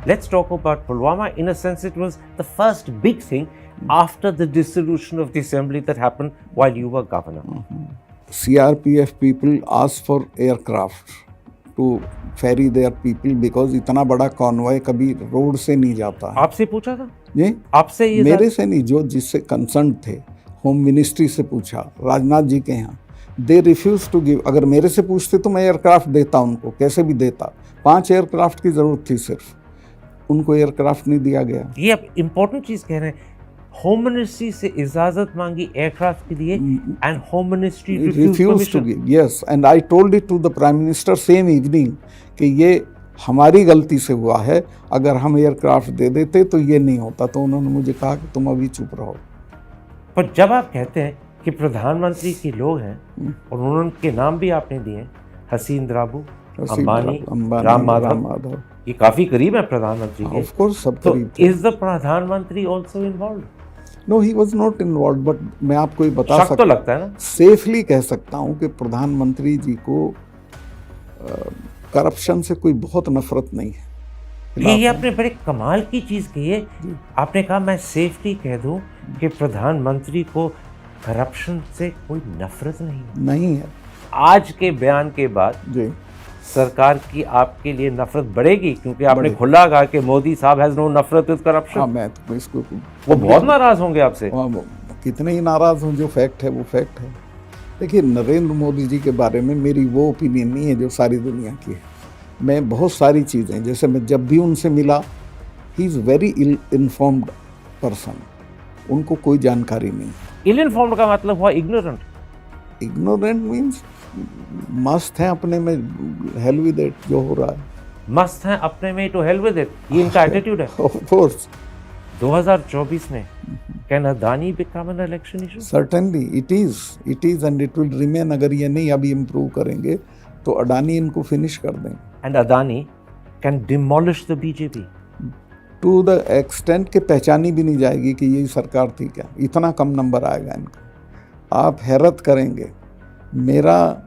Let's talk about Pulwama. In a sense, it was the first big thing after the dissolution of the assembly that happened while you were governor. CRPF people asked for aircraft to ferry their people because इतना बड़ा convoy कभी road से नहीं जाता है। आपसे पूछा था? ये आपसे ये मेरे से नहीं, जो जिससे कंसर्न थे होम मिनिस्ट्री से पूछा, राजनाथ जी के यहाँ। They refuse to give. अगर मेरे से पूछते तो मैं एयरक्राफ्ट देता उनको, कैसे भी देता। 5 एयरक्राफ्ट की जरूरत थी सिर्फ, उनको एयरक्राफ्ट नहीं दिया गया। ये आप इम्पोर्टेंट चीज कह रहे हैं, होम मिनिस्ट्री से इजाजत मांगी एयरक्राफ्ट के लिए and home ministry refuse to give. Yes, and I told it to the prime minister same evening कि ये हमारी गलती से हुआ है, अगर हम एयरक्राफ्ट दे देते तो ये नहीं होता। तो उन्होंने मुझे कहा कि तुम अभी चुप रहो। पर जब आप कहते हैं कि प्रधानमंत्री के लोग हैं और उनके नाम भी आपने दिए, हसीन द्राबू, अंबानी, राम माधव, ये काफी करीब है प्रधानमंत्री के। ऑफ कोर्स सब तो करीब थे। इज द प्रधानमंत्री also involved? No, he was not involved, but मैं आपको ये बता शक तो लगता है ना, सेफली कह सकता हूँ कि प्रधानमंत्री जी को करप्शन से कोई बहुत नफरत नहीं है। ये आपने बड़े कमाल की चीज कही है। आपने कहा मैं सेफली कह दूं कि प्रधानमंत्री को करप्शन से कोई नफरत नहीं है। आज के बयान के बाद जी सरकार की आपके लिए नफरत बढ़ेगी, क्योंकि आपने खुला कहा कि मोदी साहब हैज नो नफरत विद करप्शन। हाँ, मैं तो इसको वो बहुत नाराज होंगे आपसे। कितने ही नाराज हों, जो फैक्ट है वो फैक्ट है। देखिए, नरेंद्र मोदी जी के बारे में मेरी वो ओपिनियन नहीं है जो सारी दुनिया की है। मैं बहुत सारी चीज़ें, जैसे मैं जब भी उनसे मिला, he is very ill informed person, उनको कोई जानकारी नहीं। इल इन्फॉर्म्ड का मतलब हुआ इग्नोरेंट। इग्नोरेंट मीन्स मस्त हैं अपने में, हेल विद इट, जो हो रहा है मस्त हैं अपने में, तो हेल विद इट, ये इनका एटीट्यूड है। ऑफ कोर्स 2024 में can Adani become an election issue? Certainly it is and it will remain. अगर ये नहीं अभी इम्प्रूव करेंगे तो अडानी इनको फिनिश कर देंगे। And Adani can demolish the BJP to the extent के पहचानी भी नहीं जाएगी कि यही सरकार थी क्या, इतना कम नंबर आएगा इनका। आप हैरत करेंगे, मेरा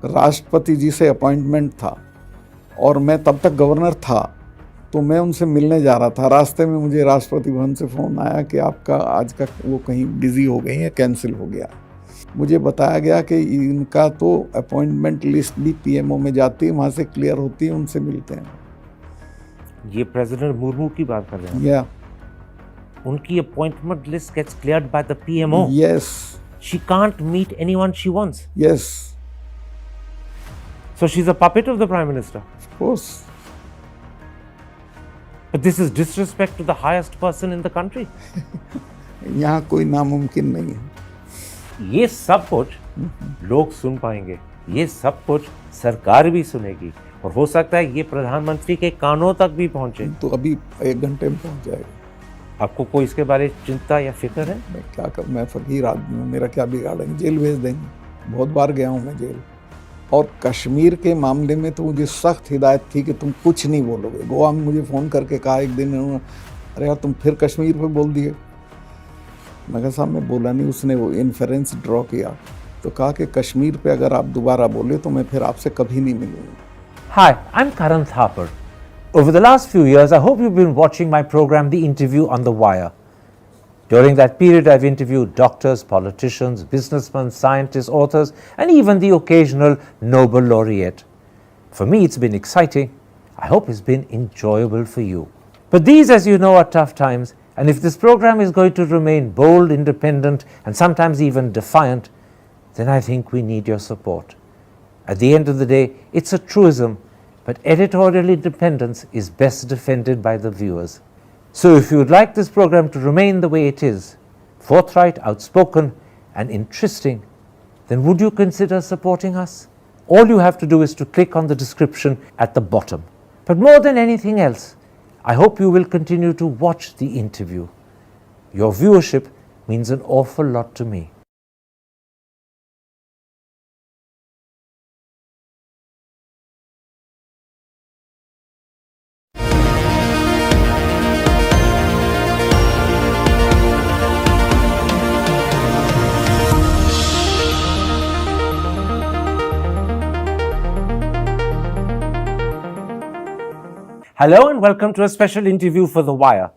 राष्ट्रपति जी से अपॉइंटमेंट था और मैं तब तक गवर्नर था, तो मैं उनसे मिलने जा रहा था। रास्ते में मुझे राष्ट्रपति भवन से फ़ोन आया कि आपका आज का वो कहीं बिजी हो गई है, कैंसिल हो गया। मुझे बताया गया कि इनका तो अपॉइंटमेंट लिस्ट भी पीएमओ में जाती है, वहाँ से क्लियर होती है, उनसे मिलते हैं। ये प्रेसिडेंट मुर्मू की बात कर रहे हैं? या उनकी appointment list gets cleared by the PMO? Yes. She can't meet anyone she wants. Yes. So she's a puppet of the Prime Minister. Of course. But this is disrespect to the highest person in the country. यहाँ कोई नामुमकिन नहीं है। ये सब कुछ लोग सुन पाएंगे, ये सब कुछ सरकार भी सुनेगी, और हो सकता है ये प्रधानमंत्री के कानों तक भी पहुंचे। तो अभी 1 घंटे में पहुंच जाएगा। आपको कोई इसके बारे में चिंता या फिक्र है? मैं क्या कर, मैं फकीर आदमी हूँ, मेरा क्या बिगाड़ेंगे, जेल भेज देंगे। बहुत बार गया हूँ मैं जेल। और कश्मीर के मामले में तो मुझे सख्त हिदायत थी कि तुम कुछ नहीं बोलोगे। गोवा में मुझे फ़ोन करके कहा एक दिन उन्होंने, अरे यार तुम फिर कश्मीर पे बोल दिए। मैं कहा साहब मैं बोला नहीं। उसने वो इन्फेरेंस ड्रॉ किया, तो कहा कि कश्मीर पे अगर आप दोबारा बोले तो मैं फिर आपसे कभी नहीं मिलूँगा। Hi, I'm Karan Thapar. Over the last few years, I hope you've been watching my program, The Interview on the Wire. During that period, I've interviewed doctors, politicians, businessmen, scientists, authors, and even the occasional Nobel laureate. For me, it's been exciting. I hope it's been enjoyable for you. But these, as you know, are tough times, and if this program is going to remain bold, independent, and sometimes even defiant, then I think we need your support. At the end of the day, it's a truism, but editorial independence is best defended by the viewers. So if you would like this program to remain the way it is, forthright, outspoken, and interesting, then would you consider supporting us? All you have to do is to click on the description at the bottom. But more than anything else, I hope you will continue to watch the interview. Your viewership means an awful lot to me. Hello and welcome to a special interview for The Wire.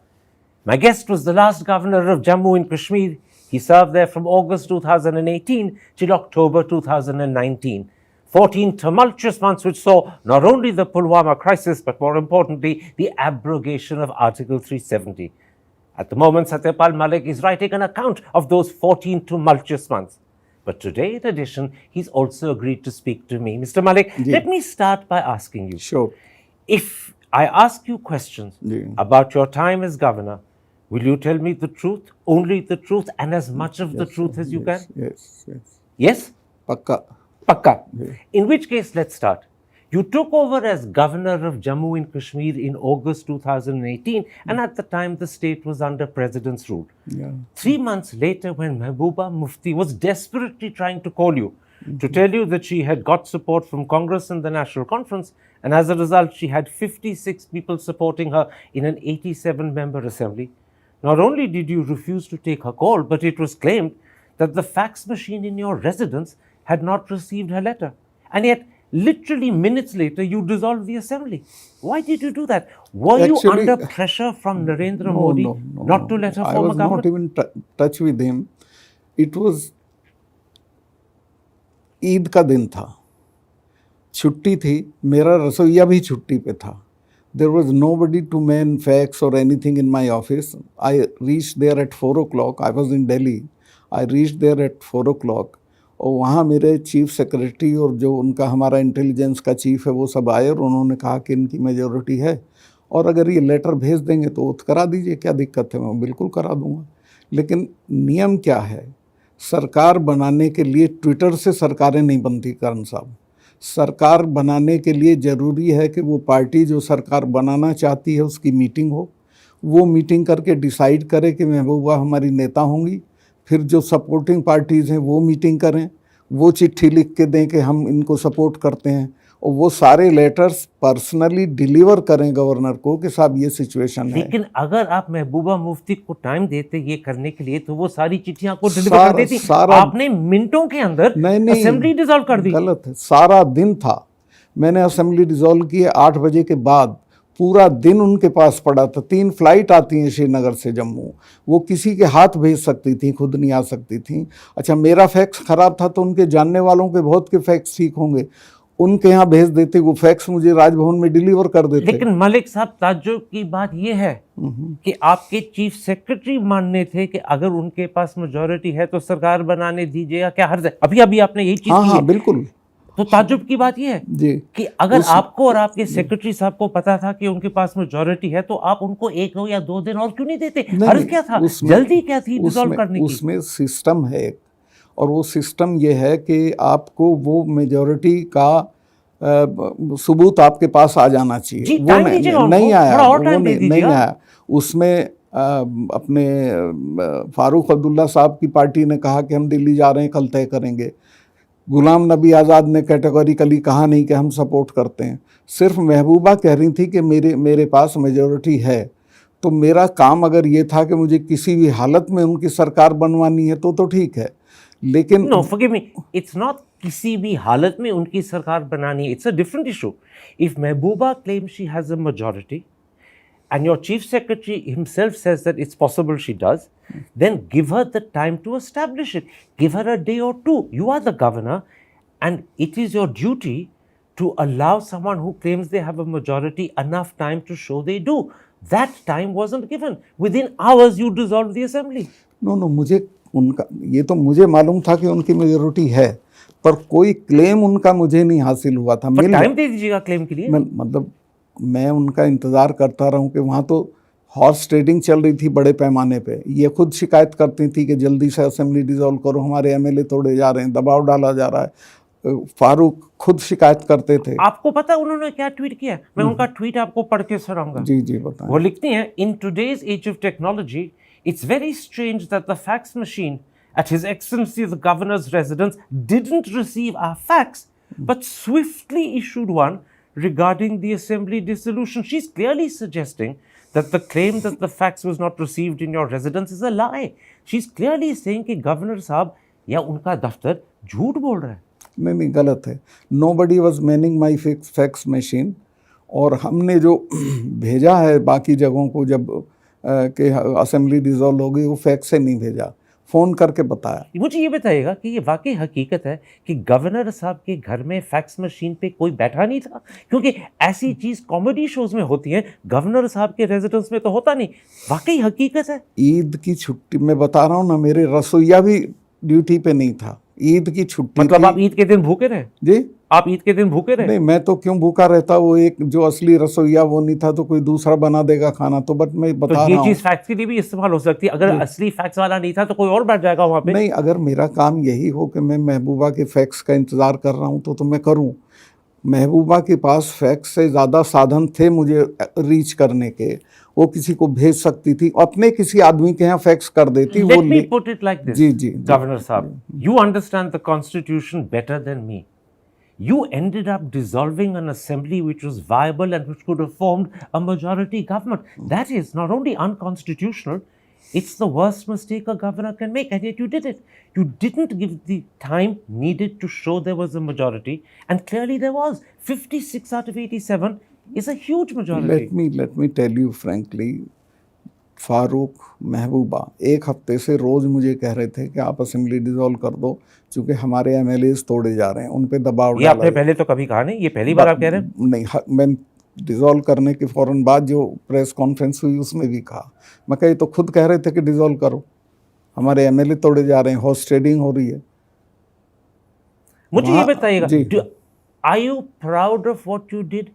My guest was the last governor of Jammu and Kashmir. He served there from August 2018 till October 2019. 14 tumultuous months which saw not only the Pulwama crisis but more importantly the abrogation of Article 370. At the moment, Satyapal Malik is writing an account of those 14 tumultuous months. But today, in addition, he's also agreed to speak to me. Mr. Malik, let me start by asking you. Sure. If I ask you questions about your time as governor, will you tell me the truth, only the truth, and as much of the truth as you can? Yes. Yes? Pakka. Pakka. In which case, let's start. You took over as governor of Jammu and Kashmir in August 2018, and at the time the state was under president's rule. 3 months later, when Mehbooba Mufti was desperately trying to call you to tell you that she had got support from Congress and the National Conference, and as a result, she had 56 people supporting her in an 87-member assembly. Not only did you refuse to take her call, but it was claimed that the fax machine in your residence had not received her letter. And yet, literally minutes later, you dissolved the assembly. Why did you do that? Were you under pressure from Narendra Modi not to let her form a government? I was not even touch with him. It was Eid का दिन था, छुट्टी थी, मेरा रसोइया भी छुट्टी पे था. There was nobody to man fax or anything in my office. I reached there at 4 o'clock. I was in Delhi. I reached there at 4 o'clock. और वहाँ मेरे चीफ सेक्रेटरी और जो उनका हमारा इंटेलिजेंस का चीफ है वो सब आए और उन्होंने कहा कि इनकी मेजॉरिटी है और अगर ये लेटर भेज देंगे तो वो करा दीजिए, क्या दिक्कत है, मैं बिल्कुल करा दूँगा. लेकिन नियम क्या है, सरकार बनाने के लिए ट्विटर से सरकारें नहीं बनती करण साहब. सरकार बनाने के लिए ज़रूरी है कि वो पार्टी जो सरकार बनाना चाहती है उसकी मीटिंग हो, वो मीटिंग करके डिसाइड करे कि महबूबा हमारी नेता होंगी. फिर जो सपोर्टिंग पार्टीज़ हैं वो मीटिंग करें, वो चिट्ठी लिख के दें कि हम इनको सपोर्ट करते हैं और वो सारे लेटर्स पर्सनली डिलीवर करें गवर्नर को कि साहब ये सिचुएशन है. लेकिन अगर आप महबूबा मुफ्ती को टाइम देते ये करने के लिए तो वो सारी चिट्ठियां आपको डिलीवर कर देती. आपने मिनटों के अंदर असेंबली डिसॉल्व कर दी. गलत है. सारा दिन था, मैंने असेंबली डिसॉल्व की 8 बजे के बाद. पूरा दिन उनके पास पड़ा था. 3 फ्लाइट आती हैं श्रीनगर से जम्मू, वो किसी के हाथ भेज सकती थी, खुद नहीं आ सकती थी. अच्छा, मेरा फैक्स ख़राब था तो उनके जानने वालों के बहुत के फैक्स ठीक होंगे, उनके यहाँ भेज देते, वो फैक्स मुझे राजभवन में डिलीवर कर देते. लेकिन मलिक साहब, ताज्जुब की बात ये है कि आपके चीफ सेक्रेटरी मानने थे कि अगर उनके पास मेजॉरिटी है तो सरकार बनाने दीजिएगा, क्या हर्ज है? अभी अभी आपने यही चीज की. हाँ, बिल्कुल. तो ताज्जुब की बात यह है कि अगर आपको और आपके सेक्रेटरी साहब को पता था कि उनके पास मेजॉरिटी है तो आप उनको 1 या 2 दिन और क्यों नहीं देते? हर्ज क्या था? जल्दी क्या थी डिसॉल्व करने की? उसमें सिस्टम है और वो सिस्टम ये है कि आपको वो मेजॉरिटी का सबूत आपके पास आ जाना चाहिए. वो नहीं आया. उसमें अपने फारूक अब्दुल्ला साहब की पार्टी ने कहा कि हम दिल्ली जा रहे हैं, कल तय करेंगे. गुलाम नबी आज़ाद ने कैटेगोरिकली कहा नहीं कि हम सपोर्ट करते हैं. सिर्फ महबूबा कह रही थी कि मेरे पास मेजॉरिटी है. तो मेरा काम अगर ये था कि मुझे किसी भी हालत में उनकी सरकार बनवानी है तो ठीक है. लेकिन no, forgive me, it's not किसी भी हालत में उनकी सरकार बनानी है. It's a different issue. If Mehbooba claim she has a majority and your chief secretary himself says that it's possible she does, then give her the time to establish it. Give her a day or 2. You are the governor and it is your duty to allow someone who claims they have a majority enough time to show they do. That time wasn't given. Within hours you dissolved the assembly. No, मुझे उनका ये तो मुझे मालूम था कि उनकी majority है, पर कोई क्लेम उनका मुझे नहीं हासिल हुआ था. टाइम दे दीजिएगा क्लेम के लिए. मतलब मैं उनका इंतज़ार करता रहूं कि वहाँ तो हॉर्स ट्रेडिंग चल रही थी बड़े पैमाने पे. ये खुद शिकायत करती थी कि जल्दी से असेंबली डिसॉल्व करो, हमारे एमएलए तोड़े जा रहे हैं, दबाव डाला जा रहा है. फारूक खुद शिकायत करते थे. आपको पता उन्होंने क्या ट्वीट किया? मैं उनका ट्वीट आपको पढ़ के सुनाऊंगा. जी बताएं. वो लिखती हैं, in today's age of technology it's very strange that the fax machine at His Excellency the Governor's residence didn't receive our fax but swiftly issued one regarding the assembly dissolution. She's clearly suggesting that the claim that the fax was not received in your residence is a lie. She's clearly saying कि governor साहब या उनका दफ्तर झूठ बोल रहा है. नहीं, गलत है. Nobody was manning my fax machine. और हमने जो भेजा है बाकी जगहों को जब कि असेंबली डिसॉल्व हो गई, वो फैक्स से नहीं भेजा, फ़ोन करके बताया। मुझे ये बताइएगा कि ये वाकई हकीकत है कि गवर्नर साहब के घर में फैक्स मशीन पे कोई बैठा नहीं था? क्योंकि ऐसी चीज़ कॉमेडी शोज़ में होती है, गवर्नर साहब के रेजिडेंस में तो होता नहीं। वाकई हकीकत है? ईद की छुट्टी मैं बता रहा हूँ ना, मेरे रसोइया भी ड्यूटी पे नहीं था, ईद की छुट्टी मतलब थी। आप ईद के दिन भूखे रहे? जी आप ईद के दिन भूखे रहे? नहीं, मैं तो क्यों भूखा रहता, वो एक जो असली रसोइया वो नहीं था तो कोई दूसरा बना देगा खाना, तो बट मैं तो बता ये रहा हूँ। चीज़ फैक्स के लिए भी इस्तेमाल हो सकती है। अगर असली फैक्स वाला नहीं था तो कोई और बैठ जाएगा वहाँ पे। नहीं, अगर मेरा काम यही हो कि मैं महबूबा के फैक्स का इंतज़ार कर रहा हूँ तो मैं करूँ। महबूबा के पास फैक्स से ज़्यादा साधन थे मुझे रीच करने के, वो किसी को भेज सकती थी, अपने किसी आदमी के यहाँ फैक्स कर देती। Let me put it like this, ji ji Governor Saab, you understand the constitution better than me. You ended up dissolving an assembly which was viable and which could have formed a majority government. That is not only unconstitutional, it's the worst mistake a governor can make, and yet you did it. You didn't give the time needed to show there was a majority, and clearly there was. 56 out of 87 is a huge majority. let me tell you frankly, Farooq, महबूबा एक हफ्ते से रोज़ मुझे कह रहे थे कि आप assembly dissolve कर दो, क्योंकि हमारे एमएलएस तोड़े जा रहे हैं, उन पे दबाव ये आपने पहले तो कभी कहा नहीं, ये पहली बार आप कह रहे हैं? नहीं, मैं डिसॉल्व करने के फ़ौरन बाद जो प्रेस कॉन्फ्रेंस हुई उसमें भी कहा। मैं कही तो खुद कह रहे थे कि डिसॉल्व करो, हमारे एमएलए तोड़े जा रहे हैं, हॉर्स ट्रेडिंग हो रही है। मुझे ये बताइएगा, are you proud of what you did,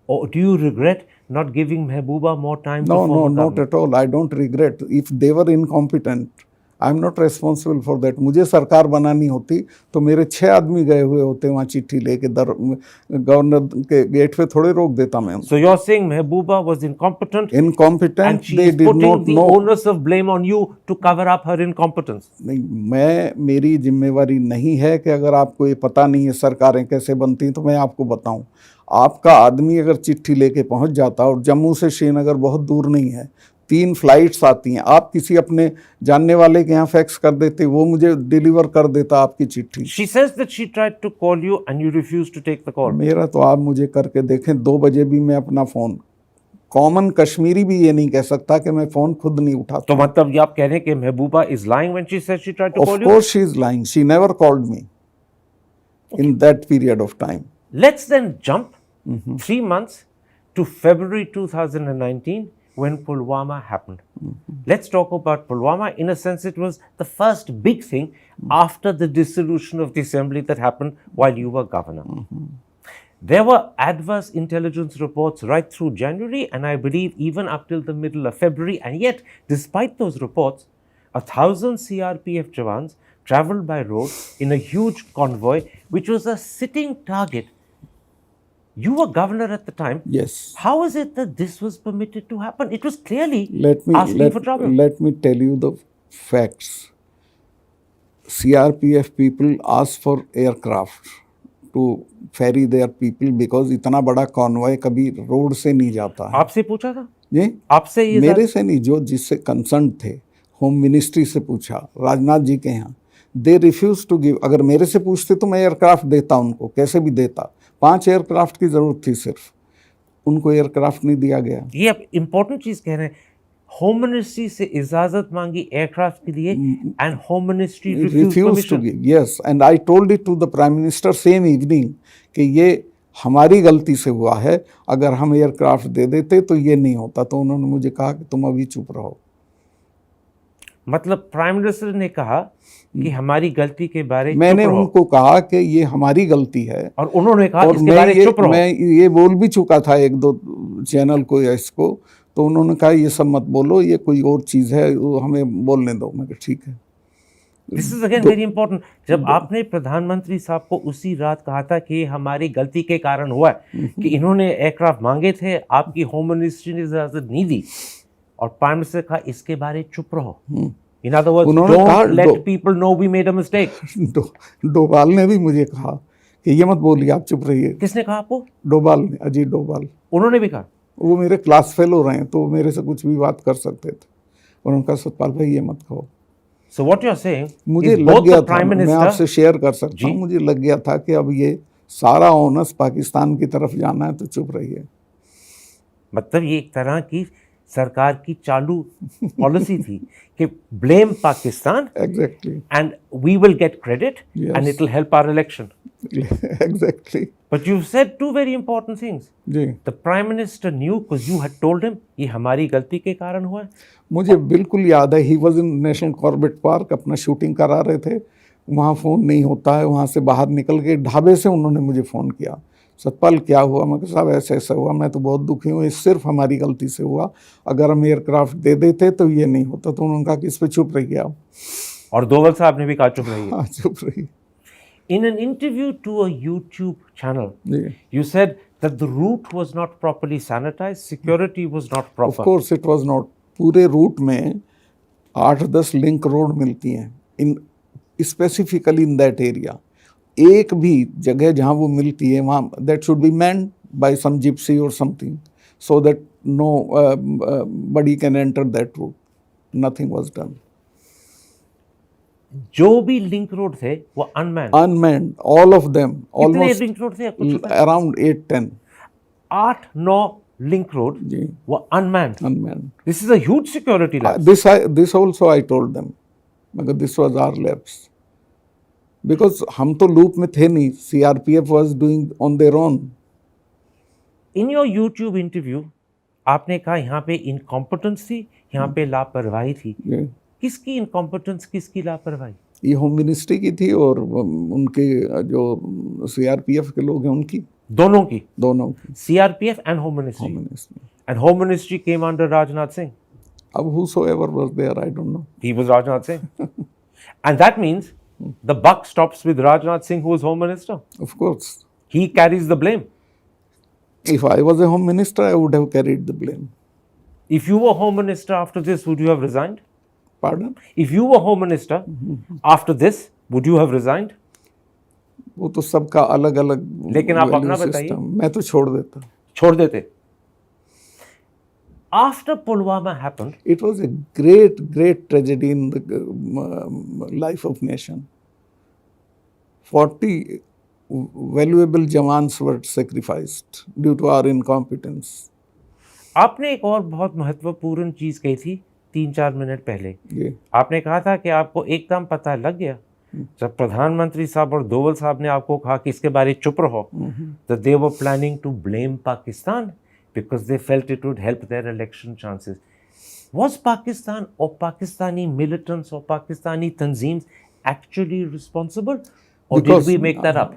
or do you regret not giving Mehbooba more time? No, not at all. I don't regret. If they were incompetent, I'm not responsible for that. मुझे सरकार बनानी होती तो मेरे 6 आदमी गए हुए होते वहाँ चिट्ठी लेके, गवर्नर के गेट पे थोड़े रोक देता मैं। So you're saying Mehbooba was incompetent? Incompetent. And she is putting the onus of blame on you to cover up her incompetence. नहीं, मेरी जिम्मेवारी नहीं है कि अगर आपको ये पता नहीं है सरकारें कैसे बनती तो मैं आपको बताऊं। आपका आदमी अगर चिट्ठी लेके पहुंच जाता, और जम्मू से श्रीनगर बहुत दूर नहीं है, 3 फ्लाइट्स आती हैं, आप किसी अपने जानने वाले के यहाँ फैक्स कर देते, वो मुझे डिलीवर कर देता आपकी चिट्ठी। She says that she tried to call you and you refused to take the call. मेरा तो आप मुझे करके देखें, 2 बजे भी मैं अपना फ़ोन, कॉमन कश्मीरी भी ये नहीं कह सकता कि मैं फ़ोन खुद नहीं उठाता। तो मतलब ये आप कह रहे हैं कि महबूबा is lying when she says she tried to call you? Of course she is lying. She never called me in that period of time. Let's then jump 3 months to February 2019 when Pulwama happened. Let's talk about Pulwama. In a sense, it was the first big thing after the dissolution of the assembly that happened while you were governor. There were adverse intelligence reports right through January, and I believe even up till the middle of February. And yet, despite those reports, 1,000 CRPF Jawans traveled by road in a huge convoy, which was a sitting target. You were governor at the time. Yes. How is it that this was permitted to happen? It was clearly asking for trouble. Let me tell you the facts. CRPF people asked for aircraft to ferry their people because इतना बड़ा convoy कभी road से नहीं जाता है। आपसे पूछा था? जी, आपसे ये मेरे से नहीं, जो जिससे कंसर्न थे, होम मिनिस्ट्री से पूछा, राजनाथ जी के यहाँ, दे रिफ्यूज टू गिव। अगर मेरे से पूछते तो मैं एयरक्राफ्ट देता उनको, कैसे भी देता। 5 एयरक्राफ्ट की जरूरत थी सिर्फ, उनको एयरक्राफ्ट नहीं दिया गया। ये आप इंपॉर्टेंट चीज कह रहे हैं, होम मिनिस्ट्री से इजाजत मांगी एयरक्राफ्ट के लिए and home ministry refuse to give. Yes, and I told it to the prime minister same evening कि ये हमारी गलती से हुआ है, अगर हम एयरक्राफ्ट दे देते तो ये नहीं होता। तो उन्होंने मुझे कहा कि तुम अभी चुप रहो। मतलब प्राइम मिनिस्टर ने कहा कि हमारी गलती के बारे में मैंने उनको कहा कि ये हमारी गलती है, और उन्होंने कहा और इसके बारे चुप रहो। मैं ये बोल भी चुका था 1-2 चैनल को या इसको, तो उन्होंने कहा ये सब मत बोलो, ये कोई और चीज़ है, हमें बोलने दो। मैं कहा ठीक है। This is again very important. जब आपने प्रधानमंत्री साहब को उसी रात कहा था कि ये हमारी गलती के कारण हुआ है कि इन्होंने एयरक्राफ्ट मांगे थे, आपकी होम मिनिस्ट्री ने इजाजत नहीं दी, और प्राइम मिनिस्टर कहा इसके बारे चुप रहो। In other words, don't let people know we made a mistake. Doval ने भी मुझे कहा कि ये मत बोलिए, आप चुप रहिए। किसने कहा आपको? डोभाल ने, अजीत डोभाल। उन्होंने भी कहा? वो मेरे क्लास फेलो रहे हैं तो मेरे से कुछ भी बात कर सकते थे। उन्होंने कहा सतपाल भाई ये मत कहो। So what you're saying? मुझे लग गया था, मैं आपसे शेयर कर सकता हूँ, मुझे लग गया था कि अब ये सारा ओनस पाकिस्तान की तरफ जाना है, तो चुप रहिए। मतलब ये एक तरह की सरकार की चालू पॉलिसी थी कि blame Pakistan Exactly. and we will get credit Yes. and it will help our election. Exactly. But you've said two very important things. Ji, The Prime Minister knew because you had told him ये हमारी गलती के कारण हुआ है. मुझे बिल्कुल याद है, he was in national Corbett park, अपना शूटिंग करा रहे थे, वहाँ फ़ोन नहीं होता है, वहाँ से बाहर निकल के ढाबे से उन्होंने मुझे फ़ोन किया, सतपाल क्या हुआ? मैं कहा साहब ऐसा ऐसा हुआ, मैं तो बहुत दुखी हूँ, ये सिर्फ हमारी गलती से हुआ, अगर हम एयरक्राफ्ट दे देते तो ये नहीं होता। तो उन्होंने कहा कि इस पर चुप रहिए आप। और दोवल साहब ने भी कहा चुप रहिए. हाँ, चुप रहिए। In an interview to a YouTube channel, जी, you said that the route was not properly sanitized, security was not of proper. Course it was not. पूरे रूट में 8-10 लिंक रोड मिलती हैं, in specifically in that area. एक भी जगह जहाँ वो मिलती है वहाँ that should be manned by some Gypsy और something so that nobody can enter that route. Nothing was done. जो भी लिंक रोड थे वो unmanned. Unmanned all of them, कितने ऑलमोस्ट लिंक रोड थे आपको पता है? अराउंड 8-10। 8-9 लिंक रोड जी, वो unmanned. Unmanned. This is a huge security lapse. This also I told them, मगर this was our lapse because हम तो लूप में थे नहीं, CRPF was doing on their own. In your YouTube interview, आपने कहा यहाँ पे इनकॉम्पिटेंस थी, यहाँ पे लापरवाही थी. ये किसकी इनकॉम्पिटेंस, किसकी लापरवाही? ये होम मिनिस्ट्री की थी और उनके जो CRPF के लोग हैं उनकी, दोनों की. दोनों की। CRPF and Home Ministry. Home ministry. And Home Ministry came under Rajnath Singh. अब whosoever was there, I don't know. He was Rajnath Singh. And that means the buck stops with Rajnath Singh, who was Home Minister. Of course, He carries the blame. if I was a home minister, I would have carried the blame. If you were Home Minister after this, would you have resigned? Pardon? If you were Home Minister after this, would you have resigned? वो तो सबका अलग अलग लेकिन आप अपना value बताइए। system, मैं तो छोड़ देता। छोड़ देते. After Pulwama happened, It was a great, great tragedy in the life of nation. 40 valuable jawans were sacrificed due to our incompetence. आपने एक और बहुत महत्वपूर्ण चीज कही थी 3-4 मिनट पहले. ये आपने कहा था कि आपको एकदम पता लग गया जब प्रधानमंत्री साहब और दोवल साहब ने आपको कहा कि इसके बारे चुप रहो, that they were planning to blame Pakistan because they felt it would help their election chances. Was Pakistan or Pakistani militants or Pakistani tanzeems actually responsible, or Because, did we make that up?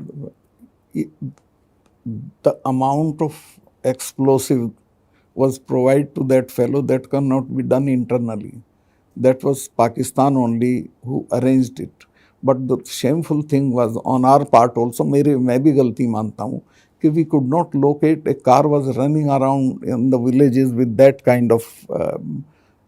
the amount of explosive was provided to that fellow that cannot be done internally. That was Pakistan only who arranged it. But the shameful thing was on our part also, मैं भी गलती मानता हूँ कि we could not locate, a car was running around in the villages with that kind of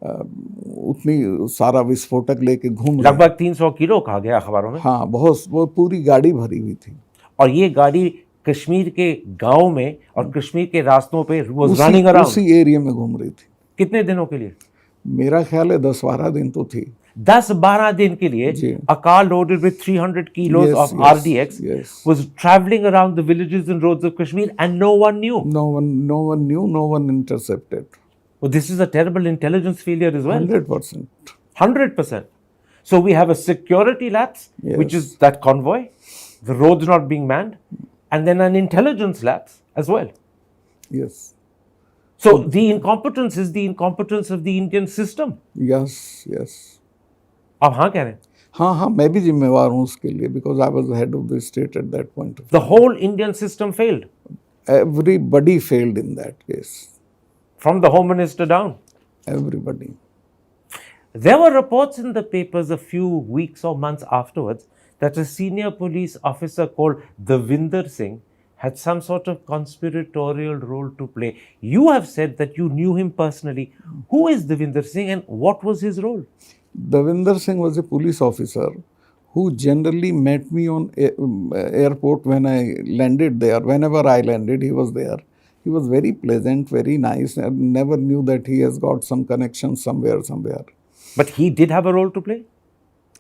उतनी सारा विस्फोटक लेके घूम रहे। लगभग 300 किलो कहा गया अखबारों में. हाँ, बहुत, वो पूरी गाड़ी भरी हुई थी। और ये गाड़ी कश्मीर के गांव में और कश्मीर के रास्तों पे was running around. उसी एरिया में घूम रही थी। कितने दिनों के लिए? मेरा ख्याल है 10-12 दिन तो थी। 10-12 दिन के लिए जी। a car loaded with 300 kilos Yes, of yes, RDX yes. was traveling around the villages and roads of Kashmir and no one knew. No one knew, no one intercepted. Well, this is a terrible intelligence failure as well. 100%. 100%. So we have a security lapse, which Yes. is that convoy, the roads not being manned, and then an intelligence lapse as well. Yes. So the incompetence is the incompetence of the Indian system. Yes. अब हाँ कह रहे हैं. हाँ, मैं भी जिम्मेवार हूँ उसके लिए, because I was the head of the state at that point of The time. whole Indian system failed, Everybody failed in that case. from the Home Minister down. Everybody. There were reports in the papers a few weeks or months afterwards that a senior police officer called Devinder Singh had some sort of conspiratorial role to play. You have said that you knew him personally. Who is Devinder Singh and what was his role? Devinder Singh was a police officer who generally met me on airport when I landed there. Whenever I landed, he was there. He was very pleasant, very nice, and never knew that he has got some connection somewhere. But he did have a role to play?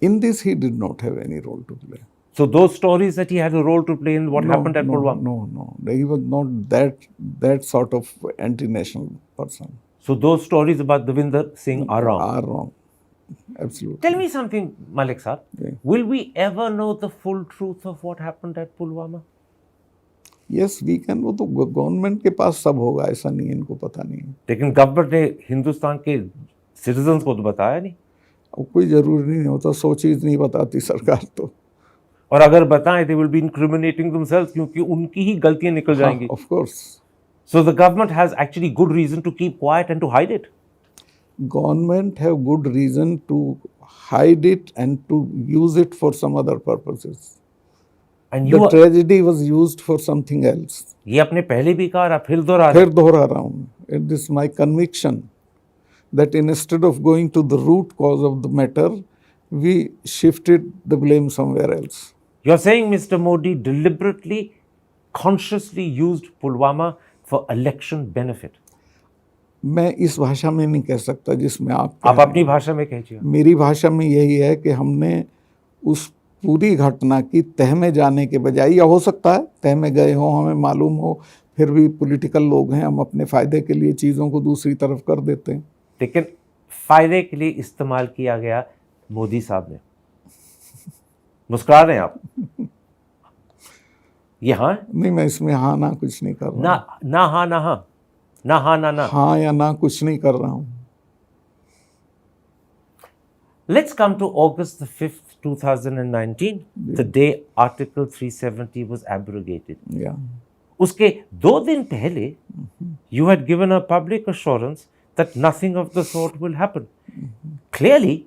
In this, he did not have any role to play. So those stories that he had a role to play in what happened at no, Pulwama. No, he was not that sort of anti-national person. So those stories about Devinder Singh are wrong. Are wrong. Absolutely. Tell me something, Malik Saab. Yeah. Will we ever know the full truth of what happened at Pulwama? Yes, we can. वो तो government के पास सब होगा, ऐसा नहीं है, इनको पता नहीं है। लेकिन गवर्नमेंट ने हिंदुस्तान के सिटीजन्स को तो बताया नहीं। कोई जरूरी नहीं होता, 100 चीज नहीं बताती सरकार तो। और अगर बताएं they will be incriminating themselves क्योंकि उनकी ही गलतियां निकल जाएंगी। Of course. So the government has actually good reason to keep quiet and to hide it. Government have good reason to hide it and to use it for some other purposes. And you The tragedy was used for something else. ये आपने पहले भी कहा और फिर दोहरा रहे हैं। फिर दोहरा रहा हूँ। It is my conviction that instead of going to the root cause of the matter, we shifted the blame somewhere else. You're saying Mr. Modi deliberately, consciously used Pulwama for election benefit. मैं इस भाषा में नहीं कह सकता जिसमें आप अपनी भाषा में कहिए। मेरी भाषा में यही है कि हमने उस पूरी घटना की तह में जाने के बजाय, या हो सकता है तह में गए हो, हमें मालूम हो, फिर भी पॉलिटिकल लोग हैं, हम अपने फ़ायदे के लिए चीज़ों को दूसरी तरफ कर देते हैं। लेकिन फ़ायदे के लिए इस्तेमाल किया गया मोदी साहब ने। मुस्कुरा रहे हैं आप? ये हाँ? नहीं, मैं इसमें हाँ ना कुछ नहीं कर रहा हूँ। ना हाँ ना हाँ, ना हाँ ना ना। हाँ या ना कुछ नहीं कर रहा हूँ। Let's come to August the 5th, 2019, the day Article 370 was abrogated. Yeah. उसके 2 दिन पहले, you had given a public assurance that nothing of the sort will happen. Clearly,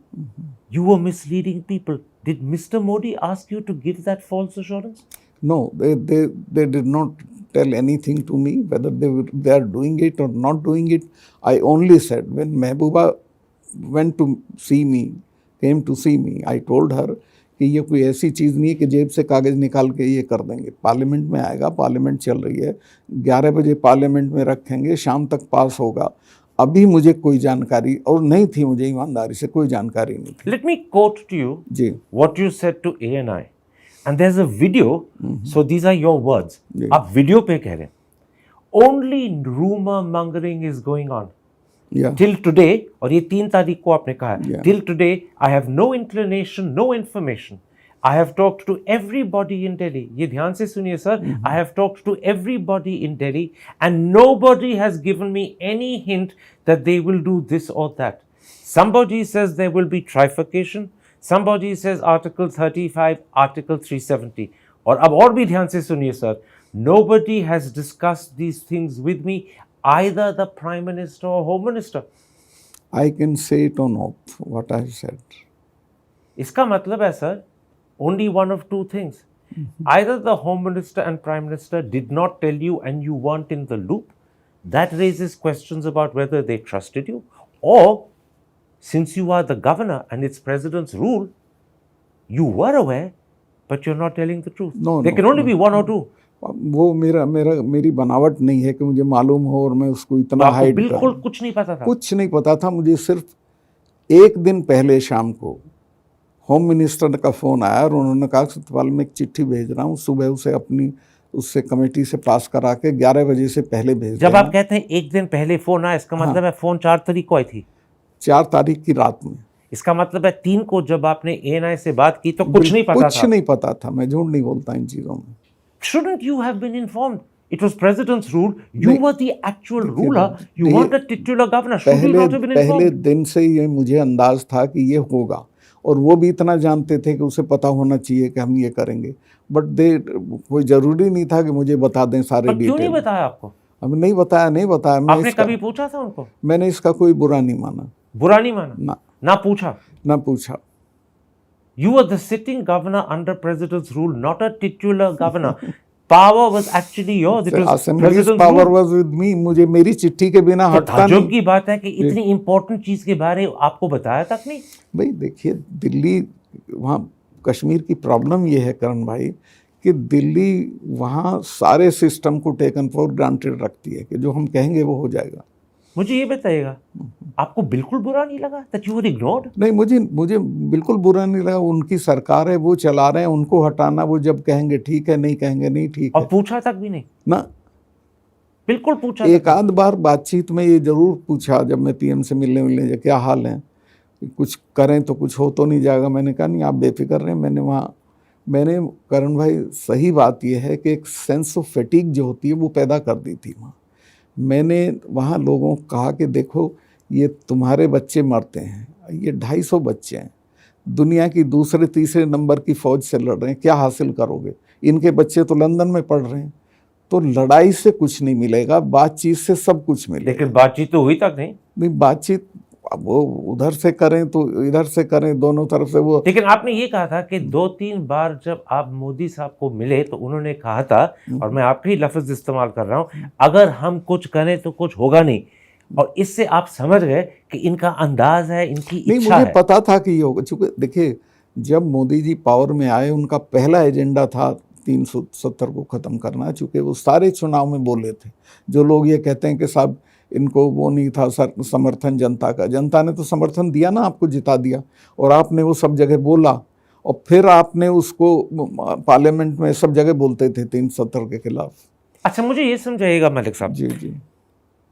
you were misleading people. Did Mr. Modi ask you to give that false assurance? No, they did not tell anything to me whether they are doing it or not doing it. I only said when Mehbooba went to see me, came to see me, I told her कि ये कोई ऐसी चीज़ नहीं है कि जेब से कागज़ निकाल के ये कर देंगे। पार्लियामेंट में आएगा, पार्लियामेंट चल रही है, 11 बजे पार्लियामेंट में रखेंगे, शाम तक पास होगा। अभी मुझे कोई जानकारी और नहीं थी, मुझे ईमानदारी से कोई जानकारी नहीं थी। Let me quote to you ji what you said to ANI. And there's a video, so these are your words. जी आप वीडियो पे कह रहे हैं only rumor mongering is going on या till today, और ये 3 तारीख को आपने कहा है, Yeah. till today I have no inclination, no information. I have talked to everybody in Delhi. ये ध्यान से सुनिए sir, I have talked to everybody in Delhi and nobody has given me any hint that they will do this or that. Somebody says there will be trifurcation, somebody says Article 35, Article 370. और अब और भी ध्यान से सुनिए sir, nobody has discussed these things with me, either the Prime Minister or Home Minister. I can say it on oath what I said. इसका मतलब है sir, only one of 2 things. Either the Home Minister and Prime Minister did not tell you and you weren't in the loop. That raises questions about whether they trusted you. Or, since you are the governor and it's President's rule, you were aware, but you're not telling the truth. No, There no, can only no, be one or two. वो मेरी बनावट नहीं है कि मुझे मालूम हो और मैं उसको तो इतना आपको हाइड बिल्कुल कुछ नहीं पता था। कुछ नहीं पता था। मुझे सिर्फ एक दिन पहले शाम को होम मिनिस्टर का फ़ोन आया और उन्होंने कहा सत्यपाल मैं एक चिट्ठी भेज रहा हूँ, सुबह उसे अपनी उससे कमेटी से पास करा के 11 बजे से पहले भेज जब देना। आप कहते हैं एक दिन पहले फोन आया, इसका मतलब है फोन 4 तारीख को आई थी। 4 तारीख की रात में। इसका मतलब है 3 को जब आपने ANI से बात की तो कुछ नहीं पता कुछ था। नहीं पता था। मैं झूठ नहीं बोलता इन चीज़ों में। Shouldn't you have been informed? It was President's rule. You नहीं, were the actual ruler. You नहीं, weren't a titular governor. Should you not have been पहले informed? दिन से ये मुझे अंदाज था कि ये होगा और वो भी इतना जानते थे कि उसे पता होना चाहिए कि हम ये करेंगे। बट कोई ज़रूरी नहीं था कि मुझे बता दें सारे पर क्यों नहीं डिटेल। बताया आपको? अब नहीं बताया मैं आपने इसका कभी पूछा था उनको? मैंने इसका कोई बुरा नहीं माना। बुरा नहीं माना? ना ना पूछा? ना पूछा। You were the sitting governor under President's rule, not a titular governor. Power was actually yours. It was Assembly's President's power rule. was with me। मुझे मेरी चिट्ठी के बिना तो हटता ताज्जुब नहीं। की बात है कि इतनी इंपॉर्टेंट चीज के बारे में आपको बताया तक नहीं। भाई देखिए, दिल्ली वहाँ कश्मीर की प्रॉब्लम ये है करण भाई कि दिल्ली वहाँ सारे सिस्टम को टेकन फॉर ग्रांटेड रखती है कि जो हम कहेंगे वो हो जाएगा। मुझे ये बताइएगा, आपको बिल्कुल बुरा नहीं लगा that you were ignored? नहीं, मुझे बिल्कुल बुरा नहीं लगा। उनकी सरकार है, वो चला रहे हैं, उनको हटाना, वो जब कहेंगे ठीक है, नहीं कहेंगे नहीं ठीक और है पूछा तक भी नहीं? ना। बिल्कुल पूछा एक तक आध बार बातचीत में ये जरूर पूछा, जब मैं पीएम से मिलने क्या हाल है, कुछ करें तो कुछ हो तो नहीं जाएगा। मैंने कहा नहीं, आप बेफिक्र रहें। मैंने करण भाई, सही बात यह है कि एक सेंस ऑफ फैटिग जो होती है वो पैदा कर दी थी वहाँ। मैंने वहाँ लोगों को कहा कि देखो, ये तुम्हारे बच्चे मरते हैं, ये 250 बच्चे हैं, दुनिया की दूसरे तीसरे नंबर की फौज से लड़ रहे हैं, क्या हासिल करोगे? इनके बच्चे तो लंदन में पढ़ रहे हैं। तो लड़ाई से कुछ नहीं मिलेगा, बातचीत से सब कुछ मिलेगा। लेकिन बातचीत तो हुई तक नहीं। बातचीत अब वो उधर से करें तो इधर से करें, दोनों तरफ से वो। लेकिन आपने ये कहा था कि 2-3 बार जब आप मोदी साहब को मिले तो उन्होंने कहा था, और मैं आपके ही लफ्ज इस्तेमाल कर रहा हूं, अगर हम कुछ करें तो कुछ होगा नहीं। और इससे आप समझ गए कि इनका अंदाज है, इनकी इच्छा नहीं, मुझे है। पता था कि ये होगा, क्योंकि देखिए, जब मोदी जी पावर में आए, उनका पहला एजेंडा था 370 को ख़त्म करना। चूँकि वो सारे चुनाव में बोले थे। जो लोग ये कहते हैं कि साहब इनको वो नहीं था समर्थन जनता का, जनता ने तो समर्थन दिया ना, आपको जिता दिया, और आपने वो सब जगह बोला, और फिर आपने उसको पार्लियामेंट में सब जगह बोलते थे 370 के खिलाफ। अच्छा, मुझे ये समझाइएगा मलिक साहब, जी जी।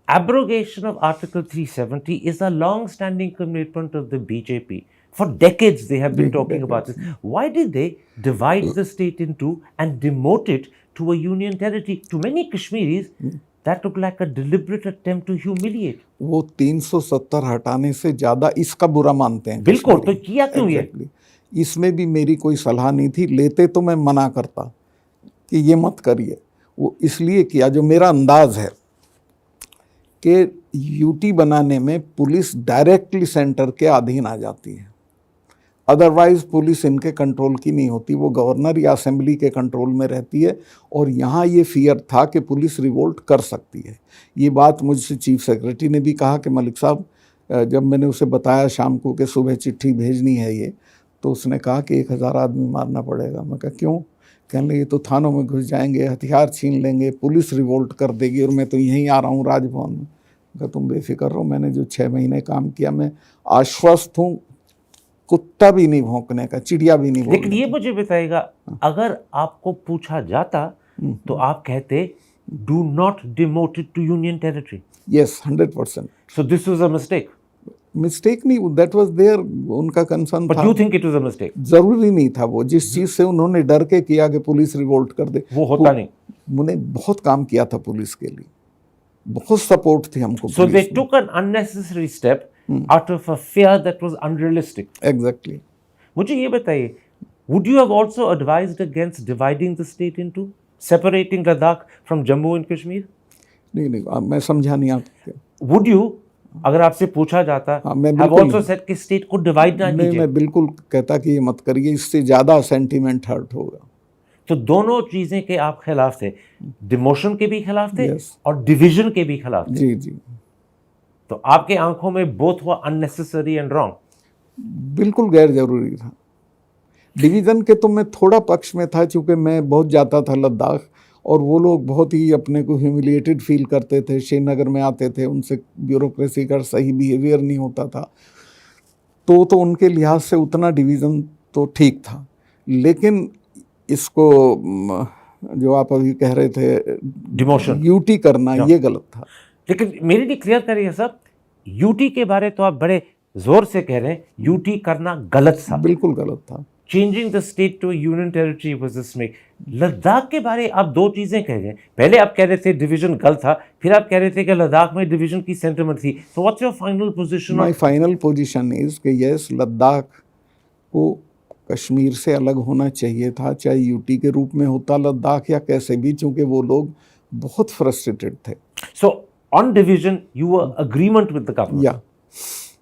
abrogation of Article 370 is a long-standing commitment of the BJP. For decades they have been talking about this. Why did they divide the state into and demote it to a union territory? To many Kashmiris, that looked like a deliberate attempt to humiliate. वो 370 हटाने से ज़्यादा इसका बुरा मानते हैं। बिल्कुल, तो किया क्यों ये? इसमें भी मेरी कोई सलाह नहीं थी, लेते तो मैं मना करता कि ये मत करिए। वो इसलिए किया, जो मेरा अंदाज है कि यूटी बनाने में पुलिस डायरेक्टली सेंटर के अधीन आ जाती है। अदरवाइज पुलिस इनके कंट्रोल की नहीं होती, वो गवर्नर या असेंबली के कंट्रोल में रहती है। और यहाँ ये फियर था कि पुलिस रिवोल्ट कर सकती है। ये बात मुझसे चीफ सेक्रेटरी ने भी कहा कि मलिक साहब, जब मैंने उसे बताया शाम को कि सुबह चिट्ठी भेजनी है ये, तो उसने कहा कि 1000 आदमी मारना पड़ेगा। मैं कहा क्यों? कहने लगे तो थानों में घुस जाएंगे, हथियार छीन लेंगे, पुलिस रिवोल्ट कर देगी, और मैं तो यहीं आ रहा हूँ राजभवन में। कहा तुम बेफिक्र रहो, मैंने जो 6 महीने काम किया, मैं आश्वस्त हूँ, कुत्ता भी नहीं भौंकने का, चिड़िया भी नहीं। लेकिन ये मुझे बताइएगा, अगर आपको पूछा जाता तो आप कहते do not demote it to union territory? Yes, 100%। So this was a mistake? Mistake नहीं, दैट वाज देयर, उनका कंसर्न था। But you think it was a mistake? जरूरी नहीं था। वो जिस चीज से उन्होंने डर के किया कि पुलिस रिवोल्ट कर दे, वो होता नहीं। उन्होंने बहुत काम किया था पुलिस के लिए, बहुत सपोर्ट थी हमको। So they took an unnecessary step out of a fear that was unrealistic. Exactly. मुझे ये बताइए, would you have also advised against dividing the state into, separating Ladakh from Jammu and Kashmir? नहीं, मैं समझा नहीं आपको। Would you, अगर आपसे पूछा जाता, have also said कि स्टेट को डिवाइड ना कीजिए? मैं बिल्कुल कहता कि ये मत करिए, इससे ज़्यादा सेंटीमेंट हर्ट होगा। तो दोनों चीजें के आप खिलाफ थे, डिमोशन के भी खिलाफ थे Yes. और डिवीजन के भी खिलाफ थे। जी जी, तो आपके आंखों में बोथ हुआ अननेसेसरी एंड रॉन्ग? बिल्कुल गैर जरूरी था। डिवीज़न के तो मैं थोड़ा पक्ष में था, चूँकि मैं बहुत जाता था लद्दाख, और वो लोग बहुत ही अपने को ह्यूमिलिएटेड फील करते थे। श्रीनगर में आते थे, उनसे ब्यूरोक्रेसी का सही बिहेवियर नहीं होता था, तो उनके लिहाज से उतना डिवीज़न तो ठीक था। लेकिन इसको जो आप अभी कह रहे थे, डिमोशन, यूटी करना, ये गलत था। लेकिन मेरे लिए क्लियर करिए साहब, यूटी के बारे तो आप बड़े जोर से कह रहे हैं, यूटी करना गलत था, बिल्कुल गलत था। Changing the state to union territory was a mistake. Ladakh के बारे आप दो चीजें कह गए, पहले आप कह रहे थे डिवीजन गलत था, फिर आप कह रहे थे कि लद्दाख में डिवीजन की सेंटिमेंट थी। So what's your final position? My final position is कि यस, लद्दाख को कश्मीर से अलग होना चाहिए था, चाहे यूटी के रूप में होता लद्दाख या कैसे भी, चूंकि वो लोग बहुत फ्रस्ट्रेटेड थे। So on division you were agreement with the government? या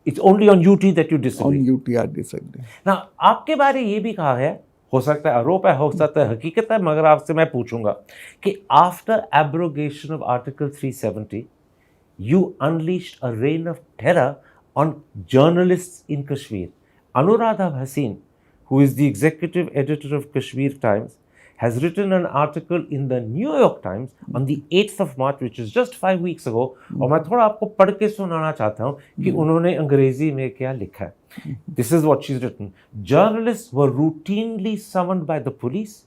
it's only on UT that you disagree? On UT I disagree. ना, आपके बारे ये भी कहा है, हो सकता है आरोप है, हो सकता है हकीकत है, मगर आपसे मैं पूछूंगा कि after abrogation of article 370 you unleashed a rain of terror on journalists in Kashmir. Anuradha Bhasin, who is the executive editor of Kashmir Times, has written an article in the New York Times on the 8th of March, which is just 5 weeks ago. और मैं थोड़ा आपको पढ़ के सुनाना चाहता हूँ कि उन्होंने अंग्रेजी में क्या लिखा है. This is what she's written. Journalists were routinely summoned by the police,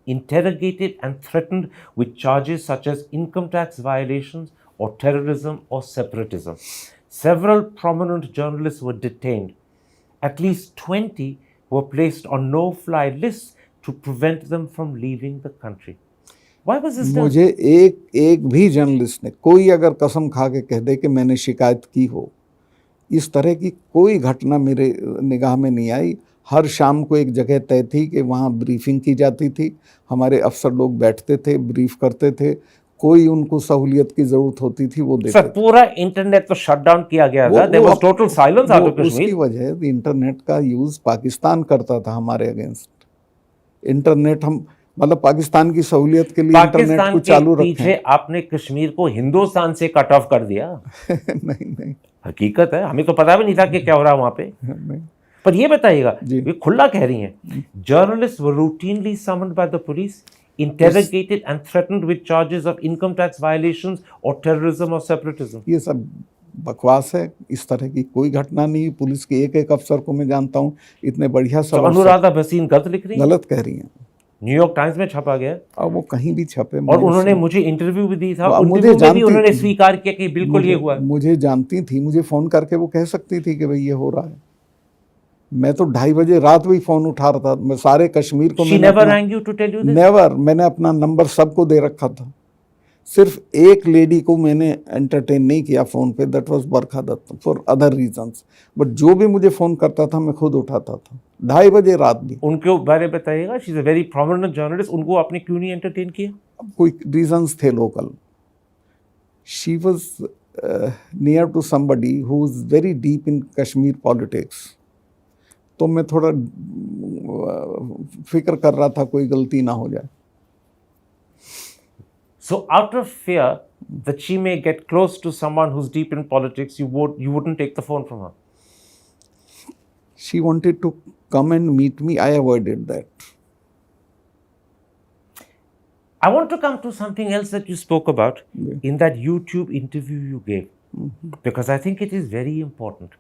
interrogated and threatened with charges such as income tax violations or terrorism or separatism. Several prominent journalists were detained. At least 20 were placed on no-fly lists to prevent them from leaving the country. Why was this done? मुझे एक भी journalist ने, कोई अगर कसम खा के कह दे कि मैंने शिकायत की हो, इस तरह की कोई घटना मेरे निगाह में नहीं आई. हर शाम को एक जगह तय थी कि वहाँ ब्रीफिंग की जाती थी, हमारे अफसर लोग बैठते थे, ब्रीफ करते थे, कोई उनको सहूलियत की जरूरत होती थी वो देते सर, पूरा इंटरनेट तो शट डाउन किया गया था. There was total silence out of Kashmir. उसकी वजह इंटरनेट का यूज पाकिस्तान करता था हमारे अगेंस्ट. इंटरनेट हम मतलब पाकिस्तान की सहूलियत के लिए इंटरनेट को चालू रखें. पीछे आपने कश्मीर को हिंदुस्तान से कट ऑफ कर दिया. नहीं, हकीकत है, हमें तो पता भी नहीं था कि क्या हो रहा है वहां पे. नहीं. पर ये बताइएगा, ये खुला कह रही हैं, journalist were routinely summoned by the police, interrogated and threatened with charges of income tax violations or terrorism or separatism. ये सब बकवास है. इस तरह की कोई घटना नहीं. पुलिस के एक अफसर को मैं जानता हूँ, इतने बढ़िया सब. अनुराधा भसीन गलत लिख रही हैं, गलत कह रही हैं. न्यूयॉर्क टाइम्स में छपा गया और वो कहीं भी छपे. और उन्होंने मुझे इंटरव्यू भी दी था. मुझे भी उन्होंने स्वीकार किया कि बिल्कुल ये हुआ. मुझे जानती थी, मुझे फोन करके वो कह सकती थी कि भाई ये हो रहा है. मैं तो 2:30 बजे रात भी फोन उठा रहा था. मैं सारे कश्मीर को नेवर मैंने अपना नंबर सबको दे रखा था. सिर्फ एक लेडी को मैंने एंटरटेन नहीं किया फोन पे, that was Barkha Dutt, for other reasons. But जो भी मुझे फोन करता था मैं खुद उठाता था, 2:30 बजे रात भी. उनके बारे में बताइएगा, she is a very prominent journalist. उनको आपने क्यों नहीं एंटरटेन किया? कोई रीजंस थे local. She was near to somebody who is very deep in Kashmir politics. तो मैं थोड़ा फिक्र कर रहा था कोई गलती ना हो जाए. So out of fear that she may get close to someone who's deep in politics, you wouldn't take the phone from her. She wanted to come and meet me. I avoided that. I want to come to something else that you spoke about in that YouTube interview you gave. Because I think it is very important.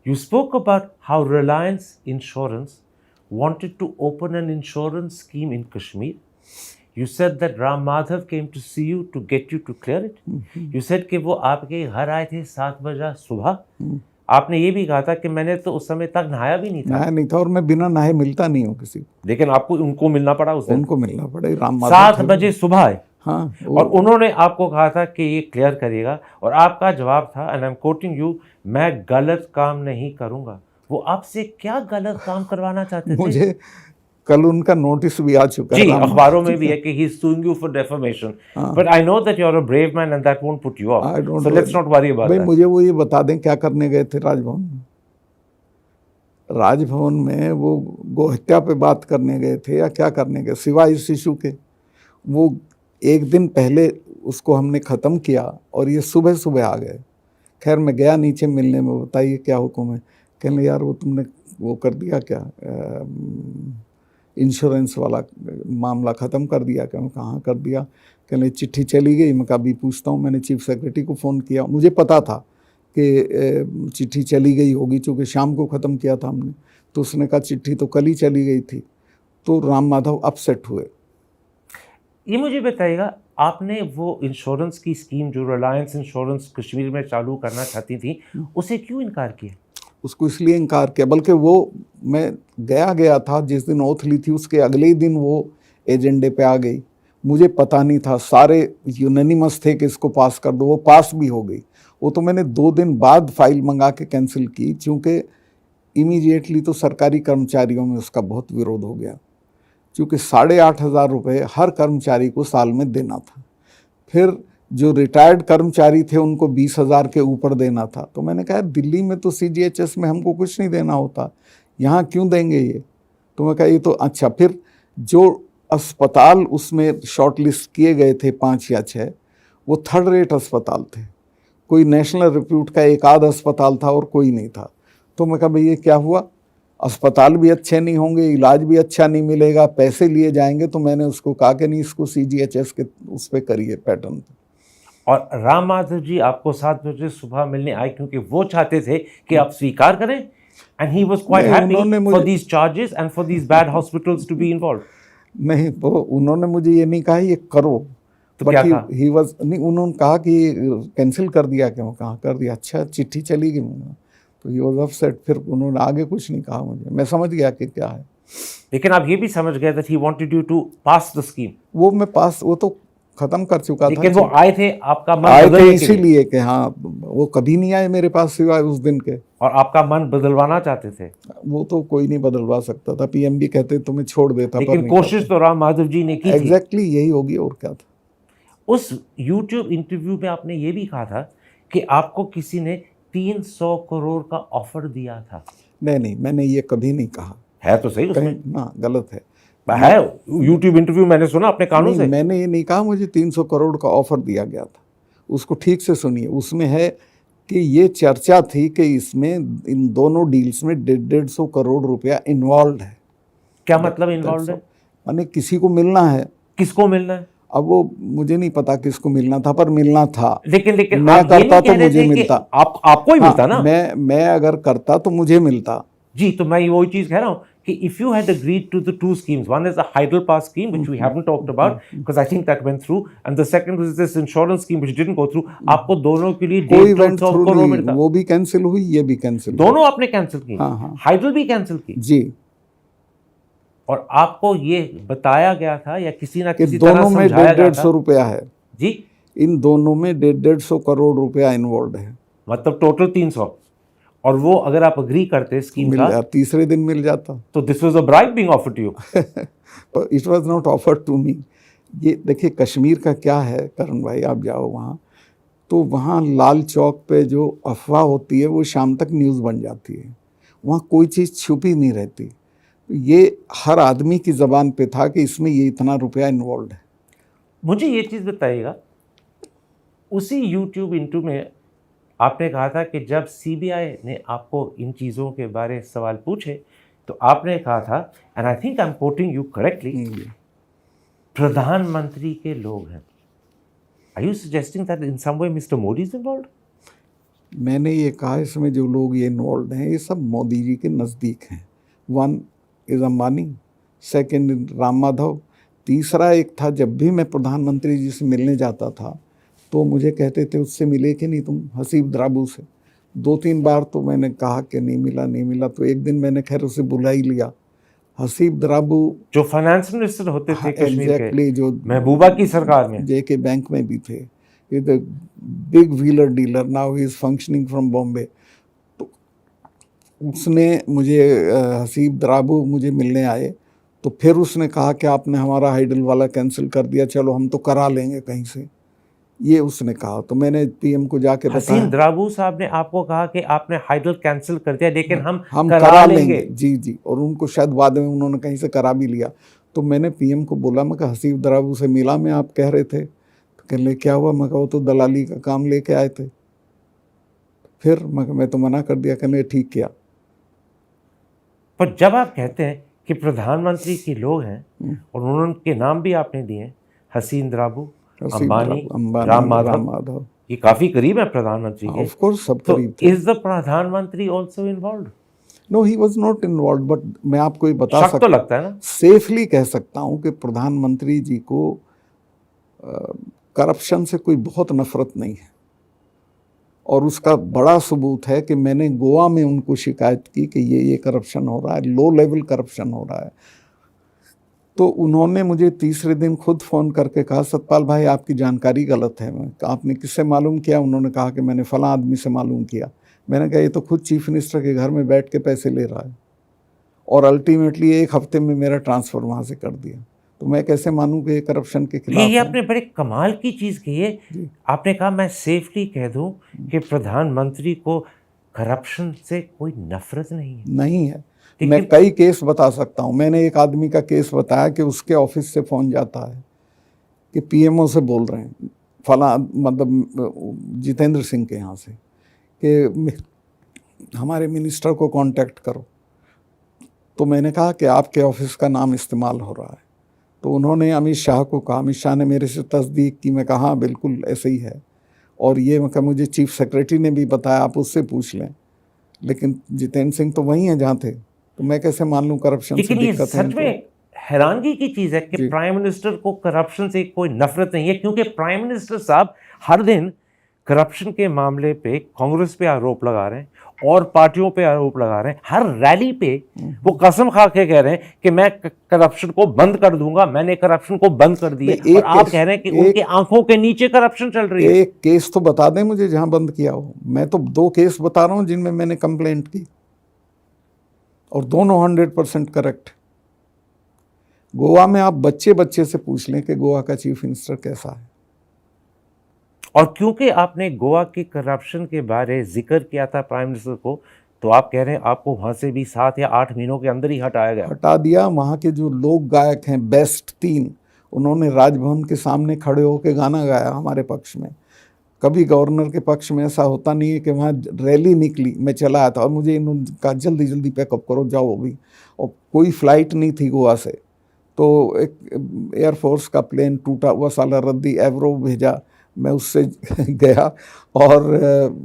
You spoke about how Reliance Insurance wanted to open an insurance scheme in Kashmir. You said that Ram Madhav came to see you to get you to clear it. You said कि वो आपके घर आए थे 7 बजे सुबह. आपने ये भी कहा था कि मैंने तो उस समय तक नहाया भी नहीं था. और मैं बिना नहाए मिलता नहीं हूँ किसी को. लेकिन आपको उनको मिलना पड़ा उस दिन. उनको मिलना पड़ा. राम माधव 7 बजे सुबह आए. हाँ. और उन्होंने आपको कहा था कि ये क्लियर करिएगा, और आपका जवाब था, and I am quoting you, मैं गलत काम नहीं करूंगा. वो आपसे क्या गलत काम करवाना चाहते थे? मुझे कल उनका नोटिस भी आ चुका है. अखबारों में भी है कि he is suing you for defamation. But I know that you are a brave man and that won't put you off. So let's not worry about that. मुझे वो ये बता दें क्या करने गए थे राजभवन में. राजभवन में वो गोहत्या पे बात करने गए थे या क्या करने गए, सिवाय इस इशू के. वो एक दिन पहले उसको हमने ख़त्म किया और ये सुबह सुबह आ गए. खैर मैं गया नीचे मिलने में, बताइए क्या हुक्म है. कहने यार वो तुमने वो कर दिया क्या, इंश्योरेंस वाला मामला ख़त्म कर दिया क्या? मैं कहाँ कर दिया. कहने चिट्ठी चली गई. मैं कभी पूछता हूँ. मैंने चीफ सेक्रेटरी को फ़ोन किया. मुझे पता था कि चिट्ठी चली गई होगी चूँकि शाम को ख़त्म किया था हमने. तो उसने कहा चिट्ठी तो कल ही चली गई थी. तो राम माधव अपसेट हुए. ये मुझे बताइएगा, आपने वो इंश्योरेंस की स्कीम जो रिलायंस इंश्योरेंस कश्मीर में चालू करना चाहती थी, उसे क्यों इनकार किया? उसको इसलिए इनकार किया, बल्कि वो मैं गया था जिस दिन ओथ ली थी उसके अगले ही दिन वो एजेंडे पे आ गई. मुझे पता नहीं था. सारे यूनानिमस थे कि इसको पास कर दो. वो पास भी हो गई. वो तो मैंने 2 दिन बाद फाइल मंगा के कैंसिल की, क्योंकि इमीडिएटली तो सरकारी कर्मचारियों में उसका बहुत विरोध हो गया, क्योंकि 8,500 रुपये हर कर्मचारी को साल में देना था. फिर जो रिटायर्ड कर्मचारी थे उनको 20,000 के ऊपर देना था. तो मैंने कहा दिल्ली में तो CGHS में हमको कुछ नहीं देना होता, यहाँ क्यों देंगे ये. तो मैं कहा ये तो अच्छा. फिर जो अस्पताल उसमें शॉर्ट लिस्ट किए गए थे 5 या 6, वो 3rd रेट अस्पताल थे. कोई नेशनल रिप्यूट का एक आध अस्पताल था और कोई नहीं था. तो मैं कहा भाई ये क्या हुआ. अस्पताल भी अच्छे नहीं होंगे, इलाज भी अच्छा नहीं मिलेगा, पैसे लिए जाएंगे। तो मैंने उसको कहा कि नहीं, इसको CGHS के उस पर करिए, पैटर्न पे। और राम माधव जी आपको 7 बजे सुबह मिलने आए क्योंकि वो चाहते थे कि आप स्वीकार करें, एंड ही वाज क्वाइट नहीं, हैप्पी उन्होंने फॉर मुझे these charges and for these bad hospitals to be involve. नहीं, वो उन्होंने मुझे ये नहीं कहा ये करो, तो बट क्या कहा? ही वाज नहीं, उन्होंने कहा कि कैंसिल कर दिया। क्यों? कहाँ कर दिया? अच्छा, चिट्ठी चली गई मुझे। तो ही वाज अपसेट। फिर उन्होंने आगे कुछ नहीं कहा मुझे, मैं समझ गया कि क्या है। लेकिन आप ये भी समझ गए that he wanted you to pass the scheme. वो मैं पास, वो तो खत्म कर चुका था। लेकिन वो आए थे आपका मन आए थे बदलने के लिए, इसीलिए कि हाँ, वो कभी नहीं आए मेरे पास सिवाय उस दिन के। और आपका मन बदलवाना चाहते थे। वो तो कोई नहीं बदलवा सकता था। PM भी कहते तो मैं छोड़ देता, पर लेकिन नहीं कोशिश तो राम माधव जी ने की थी। एग्जैक्टली यही होगी, और क्या था। उस YouTube इंटरव्यू में आपने ये भी कहा था कि आपको किसी ने 300 करोड़ का ऑफर दिया था। नहीं, मैंने ये कभी नहीं कहा। है तो सही उसमें, कहीं ना, गलत है। है YouTube इंटरव्यू मैंने सुना अपने कानों नहीं, से। मैंने ये नहीं कहा मुझे 300 करोड़ का ऑफर दिया गया था। उसको ठीक से सुनिए। उसमें है कि ये चर्चा थी कि इसमें इन दोनों डील्स में 150 करोड़ रुपया इन्वॉल्व है। क्या मतलब इन्वॉल्व है? माने किसी को मिलना है। किसको मिलना है? अब वो मुझे नहीं पता किसको मिलना था, पर मिलना था। लेकिन मैं आप ये करता नहीं तो कह रहे मुझे थे कि मिलता। आपको ही मिलता ना। मैं अगर करता तो मुझे मिलता। जी, तो मैं वही चीज कह रहा हूं कि if you had agreed to the two schemes, one is the Hyderabad scheme which we haven't talked about because I think that went through, and the second was this insurance scheme which didn't go through, आपको दोनों के लिए कोई 150 करोड़ मिलता। वो भी cancel हुई, ये भी कैंसिल। दोनों आपने कैंसिल की। हाँ। हाइड्रल भी कैंसिल की। जी। और आपको ये बताया गया था या किसी ना कि किसी तरह दोनों में समझाया गया 150 था? रुपया है जी, इन दोनों में 150 करोड़ रुपया इन्वॉल्व है। मतलब टोटल 300। और वो अगर आप अग्री करते स्कीम मिल का जाता, तीसरे दिन मिल जाता। तो this was a bribe being offered to you. पर it was not offered to me. ये देखिए, कश्मीर का क्या है करण भाई, आप जाओ वहाँ तो वहाँ लाल चौक पे जो अफवाह होती है वो शाम तक न्यूज़ बन जाती है। वहाँ कोई चीज़ छुपी नहीं रहती। ये हर आदमी की ज़बान पे था कि इसमें ये इतना रुपया इन्वॉल्व है। मुझे ये चीज़ बताइएगा, उसी YouTube इंटरव्यू में आपने कहा था कि जब CBI ने आपको इन चीज़ों के बारे सवाल पूछे तो आपने कहा था, and I think I am quoting you correctly, प्रधानमंत्री के लोग हैं। Are you suggesting that in some way mister Modi is involved? मैंने ये कहा इसमें जो लोग ये इन्वॉल्व हैं ये सब मोदी जी के नज़दीक हैं। One is Ambani, second Ram Madhav, तीसरा एक था, जब भी मैं प्रधानमंत्री जी से मिलने जाता था तो मुझे कहते थे उससे मिले कि नहीं तुम, हसीब द्राबू से। 2-3 बार तो मैंने कहा कि नहीं मिला। तो एक दिन मैंने खैर उसे बुला ही लिया। हसीब द्राबू जो फाइनेंस मिनिस्टर होते थे कश्मीर एग्जैक्टली, जो महबूबा की सरकार में, JK बैंक में भी थे। ये the big wheeler dealer, now he is functioning from Bombay. तो उसने मुझे हसीब द्राबू मुझे मिलने आए तो फिर उसने कहा कि आपने हमारा हाइडल वाला कैंसिल कर दिया, चलो हम तो करा लेंगे कहीं से, ये उसने कहा। तो मैंने PM को जाके बताया। हसीन द्राबू साहब ने आपको कहा कि आपने हाइडल कैंसिल कर दिया लेकिन हम करा लेंगे। जी। और उनको शायद बाद में उन्होंने कहीं से करा भी लिया। तो मैंने PM को बोला, मैं हसीब द्राबू से मिला मैं, आप कह रहे थे। तो कहने क्या हुआ? मैं कहा वो तो दलाली का काम लेके आए थे। फिर मैं तो मना कर दिया। कहने ठीक किया। पर जब आप कहते हैं कि प्रधानमंत्री के लोग हैं और उनके नाम भी आपने दिए, हसीन द्राबू, अंबानी, राम माधव, ये काफी करीब है प्रधानमंत्री के। ऑफ कोर्स सब तो करीब थे। इज द प्रधानमंत्री also involved? No, he was not involved, but मैं आपको ये बता सकता, तो लगता है ना, सेफली कह सकता हूँ कि प्रधानमंत्री जी को करप्शन से कोई बहुत नफरत नहीं है। और उसका बड़ा सबूत है कि मैंने गोवा में उनको शिकायत की कि ये करप्शन हो रहा है, लो लेवल करप्शन हो रहा है। तो उन्होंने मुझे तीसरे दिन खुद फ़ोन करके कहा, सतपाल भाई आपकी जानकारी गलत है। मैं आपने किससे मालूम किया? उन्होंने कहा कि मैंने फ़लाँ आदमी से मालूम किया। मैंने कहा ये तो खुद चीफ मिनिस्टर के घर में बैठ के पैसे ले रहा है और अल्टीमेटली 1 हफ्ते में मेरा ट्रांसफ़र वहाँ से कर दिया। तो मैं कैसे मानूं कि ये करप्शन के खिलाफ ये आपने बड़े कमाल की चीज़ कही है। आपने कहा मैं सेफली कह दूं कि प्रधानमंत्री को करप्शन से कोई नफरत नहीं है। मैं कई केस बता सकता हूँ। मैंने एक आदमी का केस बताया कि उसके ऑफिस से फ़ोन जाता है कि PMO से बोल रहे हैं, फला मतलब जितेंद्र सिंह के यहाँ से, कि हमारे मिनिस्टर को कांटेक्ट करो। तो मैंने कहा कि आपके ऑफिस का नाम इस्तेमाल हो रहा है। तो उन्होंने अमित शाह को कहा, अमित शाह ने मेरे से तस्दीक की। मैं कहा हाँ बिल्कुल ऐसे ही है, और ये मैं मुझे चीफ सेक्रेटरी ने भी बताया, आप उससे पूछ लें। लेकिन जितेंद्र सिंह तो वही हैं जहाँ थे, तो मैं कैसे मान लूँ करप्शन से लेकिन ये दिक्कत है सच में हैरानगी की चीज है कि प्राइम मिनिस्टर को करप्शन से कोई नफरत नहीं है, क्योंकि प्राइम मिनिस्टर साहब हर दिन करप्शन के मामले पे कांग्रेस पे आरोप लगा रहे हैं और पार्टियों पे आरोप लगा रहे हैं। हर रैली पे वो कसम खा के कह रहे हैं कि मैं करप्शन को बंद कर दूंगा, मैंने करप्शन को बंद कर दिया, और आप कह रहे हैं कि उनके आंखों के नीचे करप्शन चल रही है। एक केस तो बता दें मुझे जहां बंद किया हो। मैं तो 2 केस बता रहा हूं जिनमें मैंने कंप्लेंट की, और दोनों 100% करेक्ट। गोवा में आप बच्चे से पूछ लें कि गोवा का चीफ मिनिस्टर कैसा है। और क्योंकि आपने गोवा की करप्शन के बारे जिक्र किया था प्राइम मिनिस्टर को, तो आप कह रहे हैं आपको वहां से भी 7 या 8 महीनों के अंदर ही हटाया गया। हटा दिया। वहाँ के जो लोक गायक हैं बेस्ट 3, उन्होंने राजभवन के सामने खड़े होकर गाना गाया हमारे पक्ष में। कभी गवर्नर के पक्ष में ऐसा होता नहीं है कि वहाँ रैली निकली, मैं चला आया था और मुझे इन्होंने जल्दी जल्दी पैकअप करो जाओ अभी, और कोई फ्लाइट नहीं थी गोवा से। तो एक एयरफोर्स का प्लेन टूटा हुआ साला रद्दी एवरो भेजा, मैं उससे गया, और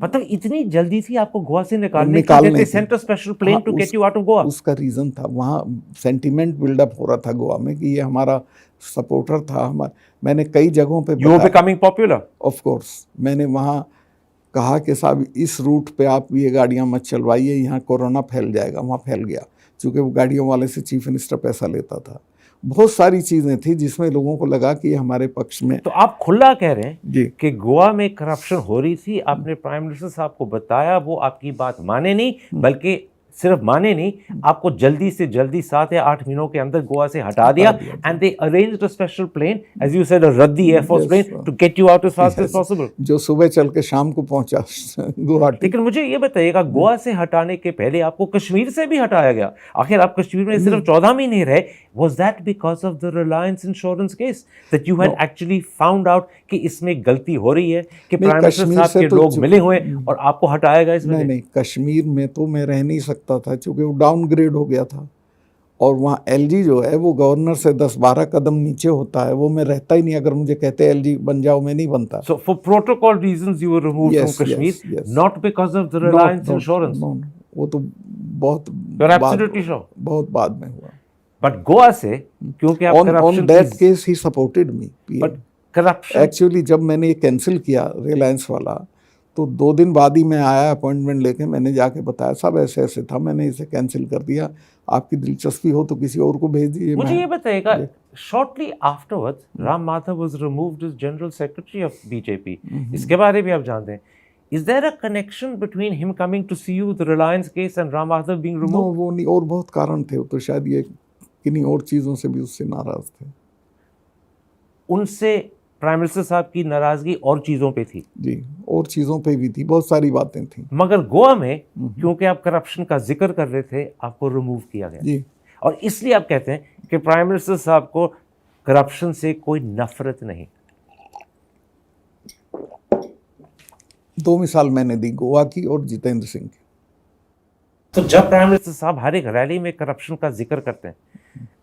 मतलब इतनी जल्दी थी आपको गोवा से निकालने की centre special plane to get you out of Goa. उसका रीज़न था, वहाँ सेंटिमेंट बिल्डअप हो रहा था गोवा में कि ये हमारा सपोर्टर था। हमारा, मैंने कई जगहों पे you are becoming popular. Of course मैंने वहाँ कहा कि साहब इस रूट पे आप ये गाड़ियाँ मत चलवाइए, यहाँ कोरोना फैल जाएगा। वहाँ फैल गया, क्योंकि वो गाड़ियों वाले से चीफ मिनिस्टर पैसा लेता था। बहुत सारी चीज़ें थी जिसमें लोगों को लगा कि हमारे पक्ष में। तो आप खुला कह रहे हैं जी कि गोवा में करप्शन हो रही थी, आपने प्राइम मिनिस्टर साहब को बताया, वो आपकी बात माने नहीं, बल्कि सिर्फ माने नहीं, आपको जल्दी से जल्दी 7 या 8 महीनों के अंदर गोवा से हटा दिया, and they arranged a special plane, as you said, a रद्दी air force plane to get you out as fast as possible, जो सुबह चल के शाम को पहुंचा गुवाहाटी। लेकिन मुझे ये बताइएगा, गोवा से हटाने के पहले आपको कश्मीर से भी हटाया गया। आखिर आप कश्मीर में सिर्फ 14 महीने रहे। Was that because of the Reliance Insurance case that you had actually found out कि इसमें गलती हो रही है, कि प्राइम मिनिस्टर साहब के लोग मिले हुए और आपको हटाया गया इसमें? नहीं, कश्मीर में तो मैं रह नहीं सकता था, क्योंकि वो डाउनग्रेड हो गया था, और वहाँ एलजी जो है वो गवर्नर से 10-12 कदम नीचे होता है, वो मैं रहता ही नहीं। अगर मुझे कहते एलजी बन जाओ, मैं नहीं बनता। So for protocol reasons you were removed from Kashmir, not because of the Reliance Insurance. वो तो बहुत You're absolutely sure. बहुत बाद में हुआ। But गोवा से, क्योंकि आप on that case he supported me. But corruption, actually जब मैंने ये कैंसिल किया रिलायंस वाला, तो 2 दिन बाद ही मैं आया अपॉइंटमेंट लेके, मैंने जाके बताया साहब ऐसे ऐसे था, मैंने इसे कैंसिल कर दिया, आपकी दिलचस्पी हो तो किसी और को भेज दीजिए। मुझे ये बताइएगा, shortly afterwards Ram Madhav was removed as general secretary of BJP, इसके बारे में आप जानते हैं? Is there a connection between him coming to see you, the Reliance case, and Ram Madhav being removed? No, वो नहीं, और बहुत कारण थे, तो शायद ये किन्हीं और चीज़ों से भी उससे नाराज थे। उनसे प्राइम मिनिस्टर साहब की नाराजगी और चीज़ों पे थी? जी, और चीज़ों पे भी थी, बहुत सारी बातें थी। मगर गोवा में क्योंकि आप करप्शन का जिक्र कर रहे थे, आपको रिमूव किया गया। जी, और इसलिए आप कहते हैं कि प्राइम मिनिस्टर साहब को करप्शन से कोई नफरत नहीं। 2 मिसाल मैंने दी, गोवा की और जितेंद्र सिंह की। तो जब प्राइम मिनिस्टर साहब हर एक रैली में करप्शन का जिक्र करते हैं,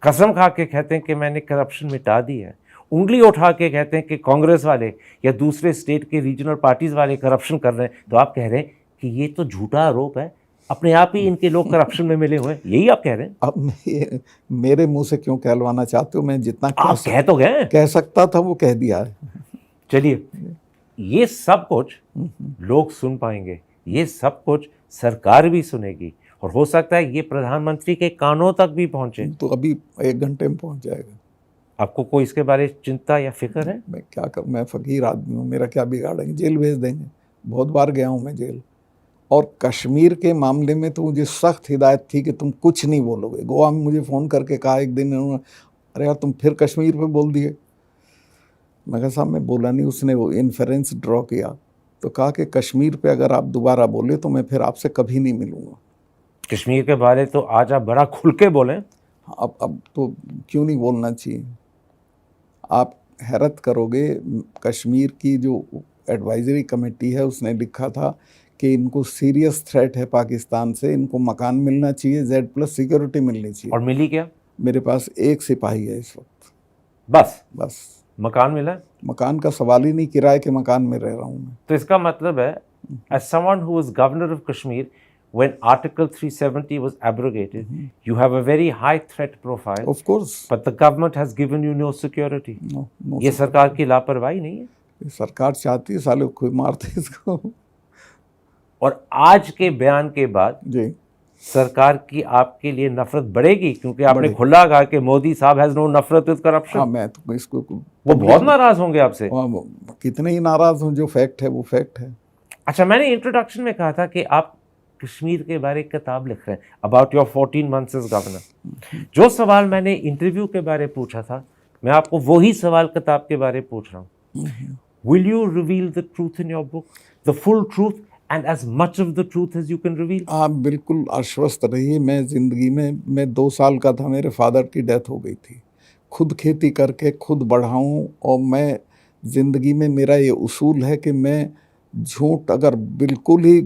कसम खा के कहते हैं कि मैंने करप्शन मिटा दी है, उंगली उठा के कहते हैं कि कांग्रेस वाले या दूसरे स्टेट के रीजनल पार्टीज वाले करप्शन कर रहे हैं, तो आप कह रहे हैं कि ये तो झूठा आरोप है, अपने आप ही इनके लोग करप्शन में मिले हुए हैं, यही आप कह रहे हैं? अब मेरे मुंह से क्यों कहलवाना चाहते हो? मैं जितना आप कह तो गए, कह सकता था वो कह दिया है। चलिए, ये सब कुछ लोग सुन पाएंगे, ये सब कुछ सरकार भी सुनेगी, और हो सकता है ये प्रधानमंत्री के कानों तक भी पहुंचे। तो अभी 1 घंटे में पहुंच जाएगा। आपको कोई इसके बारे में चिंता या फिक्र है? मैं क्या कर, मैं फकीर आदमी हूँ, मेरा क्या बिगाड़ेंगे? जेल भेज देंगे। बहुत बार गया हूँ मैं जेल। और कश्मीर के मामले में तो मुझे सख्त हिदायत थी कि तुम कुछ नहीं बोलोगे। गोवा में मुझे फ़ोन करके कहा एक दिन उन्होंने, अरे यार तुम फिर कश्मीर पे बोल दिए। मैं कहा साहब मैं बोला नहीं। उसने वो इन्फेरेंस ड्रॉ किया, तो कहा कि कश्मीर पे अगर आप दोबारा बोले तो मैं फिर आपसे कभी नहीं मिलूँगा। कश्मीर के बारे तो आज आप बड़ा खुल के बोलें। अब तो क्यों नहीं बोलना चाहिए? आप हैरत करोगे, कश्मीर की जो एडवाइजरी कमेटी है उसने लिखा था कि इनको सीरियस थ्रेट है पाकिस्तान से, इनको मकान मिलना चाहिए, Z+ सिक्योरिटी मिलनी चाहिए। और मिली क्या? मेरे पास एक सिपाही है इस वक्त, बस। मकान मिला? मकान का सवाल ही नहीं, किराए के मकान में रह रहा हूँ मैं। तो इसका मतलब है, as someone who was governor of Kashmir when Article 370 was abrogated, you have a very high threat profile, of course, but the government has given you no security. No ये सरकार की लापरवाही नहीं है? सरकार चाहती है साले कोई मारते इसको। और आज के बयान के बाद जी, सरकार की आपके लिए नफरत बढ़ेगी, क्योंकि आपने बढ़ेगी। खुला कहा कि मोदी साहब हैज नो नफरत विद हाँ, करप्शन। मैं तो इसको वो बहुत नाराज होंगे आपसे। कितने ही नाराज हूँ, जो फैक्ट है वो फैक्ट है। अच्छा, मैंने इंट्रोडक्शन में कहा था कि आप कश्मीर के बारे में किताब लिख रहे हैं, about your 14 months as governor. जो सवाल मैंने इंटरव्यू के बारे पूछा था, मैं आपको वही सवाल किताब के बारे पूछ रहा हूँ। Will you reveal the truth in your book, the full truth and as much of the truth as you can reveal? आप बिल्कुल आश्वस्त रहिए, मैं ज़िंदगी में, मैं 2 साल का था, मेरे फादर की डेथ हो गई थी। खुद खेती करके खुद बढ़ा हूँ, और मैं ज़िंदगी में, मेरा ये उसूल है कि मैं झूठ अगर बिल्कुल ही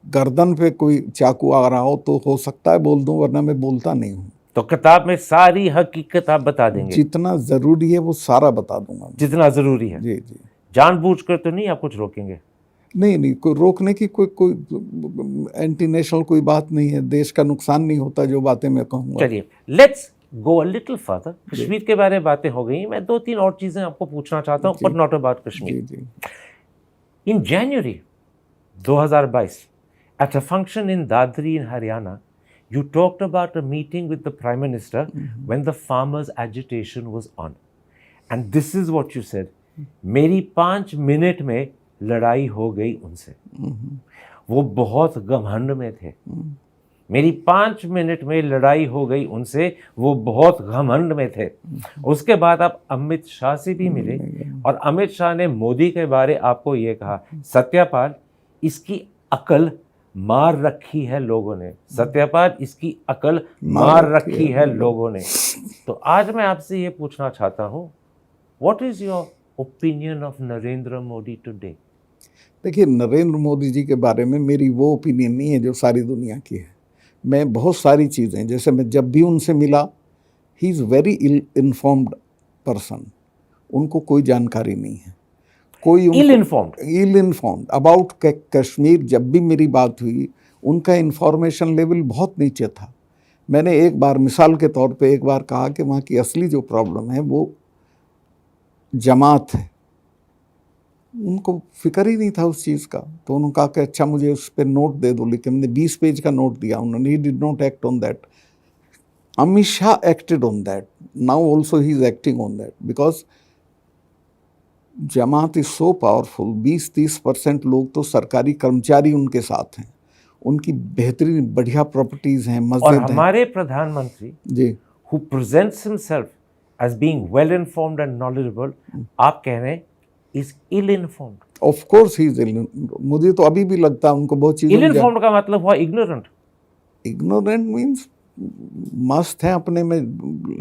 गर्दन पे कोई चाकू आ रहा हो तो हो सकता है बोल दूं, वरना मैं बोलता नहीं हूँ। तो किताब में सारी हकीकत आप बता देंगे? जितना ज़रूरी है वो सारा बता दूंगा मैं। जितना ज़रूरी है? जी जी। जानबूझकर तो नहीं आप कुछ रोकेंगे? नहीं, कोई रोकने की कोई एंटी नेशनल कोई बात नहीं है। देश का नुकसान नहीं होता जो बातें मैं कहूँगा। चलिए, let's go a little further. Kashmir के बारे में बातें हो गई, मैं 2-3 और चीजें आपको पूछना चाहता हूँ, बट नॉट अबाउट कश्मीर। जी। In January 2022, at a function in Dadri in Haryana, you talked about a meeting with the Prime Minister when the farmers' agitation was on. And this is what you said: मेरी 5 minute में लड़ाई हो गई उनसे। वो बहुत घमंड में थे। मेरी 5 मिनट में लड़ाई हो गई उनसे, वो बहुत घमंड में थे। उसके बाद आप अमित शाह से भी मिले, और अमित शाह ने मोदी के बारे आपको ये कहा, सत्यापाल इसकी अकल मार रखी है लोगों ने, सत्यापाल इसकी अकल मार रखी है लोगों ने। तो आज मैं आपसे ये पूछना चाहता हूँ, what is your opinion of Narendra Modi today? देखिए, नरेंद्र मोदी जी के बारे में मेरी वो ओपिनियन नहीं है जो सारी दुनिया की है। मैं बहुत सारी चीज़ें, जैसे मैं जब भी उनसे मिला, he is very ill person. उनको कोई जानकारी नहीं है, कोई इल इन्फॉर्म्ड अबाउट कश्मीर। जब भी मेरी बात हुई, उनका इंफॉर्मेशन लेवल बहुत नीचे था। मैंने एक बार मिसाल के तौर पे एक बार कहा कि वहाँ की असली जो प्रॉब्लम है वो जमात है, उनको फिक्र ही नहीं था उस चीज़ का। तो उन्होंने कहा कि अच्छा मुझे उस पर नोट दे दो, लेकिन मैंने 20 पेज का नोट दिया उन्होंने। He did not act on that. Amit Shah acted on that, now also he is acting on that, because Jamaat is so powerful. 20-30% लोग तो सरकारी कर्मचारी उनके साथ हैं, उनकी बेहतरीन बढ़िया प्रॉपर्टीज हैं, मस्जिद और हैं। हमारे प्रधानमंत्री जी, who presents himself as being well informed and knowledgeable, आप कह रहे हैं is ill informed? Of course he is. मुझे तो अभी भी लगता है उनको बहुत चीज़ें। ill informed का मतलब हुआ ignorant। इग्नोरेंट मीन्स मस्त है अपने में,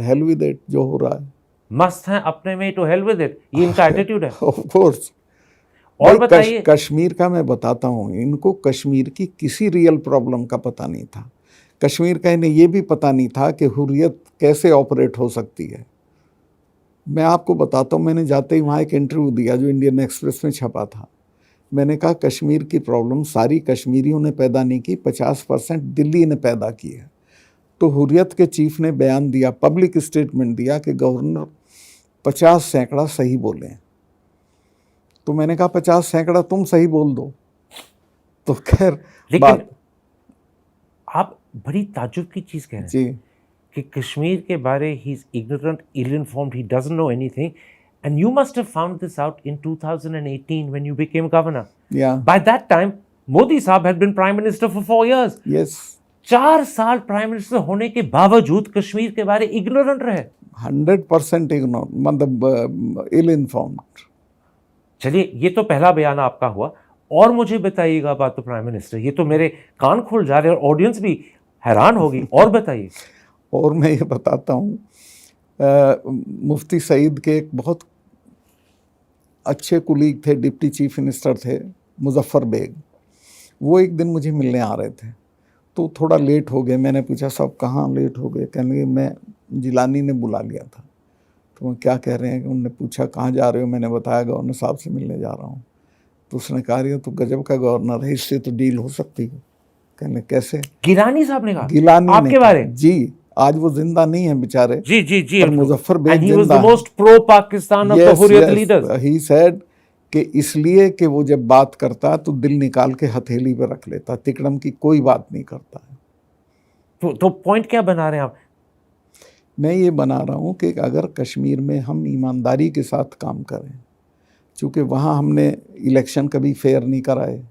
हेल विद इट जो हो रहा है। मस्त हैं अपने में, to hell with it, ये इनका एटीट्यूड है। Of course. और बताइए, कश्मीर का मैं बताता हूँ, इनको कश्मीर की किसी रियल प्रॉब्लम का पता नहीं था। कश्मीर का इन्हें ये भी पता नहीं था कि हुर्रियत कैसे ऑपरेट हो सकती है। मैं आपको बताता हूँ, मैंने जाते ही वहाँ एक इंटरव्यू दिया जो इंडियन एक्सप्रेस में छपा था। मैंने कहा कश्मीर की प्रॉब्लम सारी कश्मीरियों ने पैदा नहीं की, 50% दिल्ली ने पैदा की है। तो हुर्रियत के चीफ ने बयान दिया, पब्लिक स्टेटमेंट दिया कि गवर्नर 50 सैकड़ा सही बोले। तो मैंने कहा 50 सैकड़ा तुम सही बोल दो। तो खैर, लेकिन आप बड़ी ताज्जुब की चीज़ कह रहे हैं जी, कि कश्मीर के बारे he is ignorant, ill informed, he doesn't know anything, and you must have found this out in 2018 when you became governor. Yeah. By that time, Modi साहब had been prime minister for 4 years. Yes. 4 साल prime minister होने के बावजूद कश्मीर के बारे ignorant रहे। 100% ignore, मतलब इल informed. चलिए, ये तो पहला बयान आपका हुआ, और मुझे बताइएगा बात तो प्राइम मिनिस्टर, ये तो मेरे कान खुल जा रहे हैं और ऑडियंस भी हैरान होगी। और बताइए। और मैं ये बताता हूँ, मुफ्ती सईद के एक बहुत अच्छे कुलीग थे, डिप्टी चीफ मिनिस्टर थे, मुजफ्फर बेग। वो एक दिन मुझे मिलने आ रहे थे, तो थोड़ा लेट हो गए। मैंने पूछा साहब कहाँ लेट हो गए? कहने लगे मैं जिलानी ने बुला लिया था। तो मैं क्या कह रहे हैं? उन्होंने पूछा कहाँ जा रहे हो? मैंने बताया गवर्नर साहब से मिलने जा रहा हूँ। तो उसने कहा ये तो गजब का गवर्नर है, इससे तो डील हो सकती है। कहने कैसे? गिलानी साहब ने कहा गिलानी आपके ने बारे? जी, आज वो जिंदा नहीं है बेचारे, जी जी जी, पर Muzaffar Beg and he was जिंदा the है। most pro Pakistan of the Hurriyat leaders. He said कि इसलिए कि वो जब बात करता तो दिल निकाल के हथेली पे रख लेता, तिकड़म की कोई बात नहीं करता है। तो पॉइंट क्या बना रहे हैं आप? मैं ये बना रहा हूँ कि अगर कश्मीर में हम ईमानदारी के साथ काम करें, चूँकि वहाँ हमने इलेक्शन कभी फेयर नहीं कराए,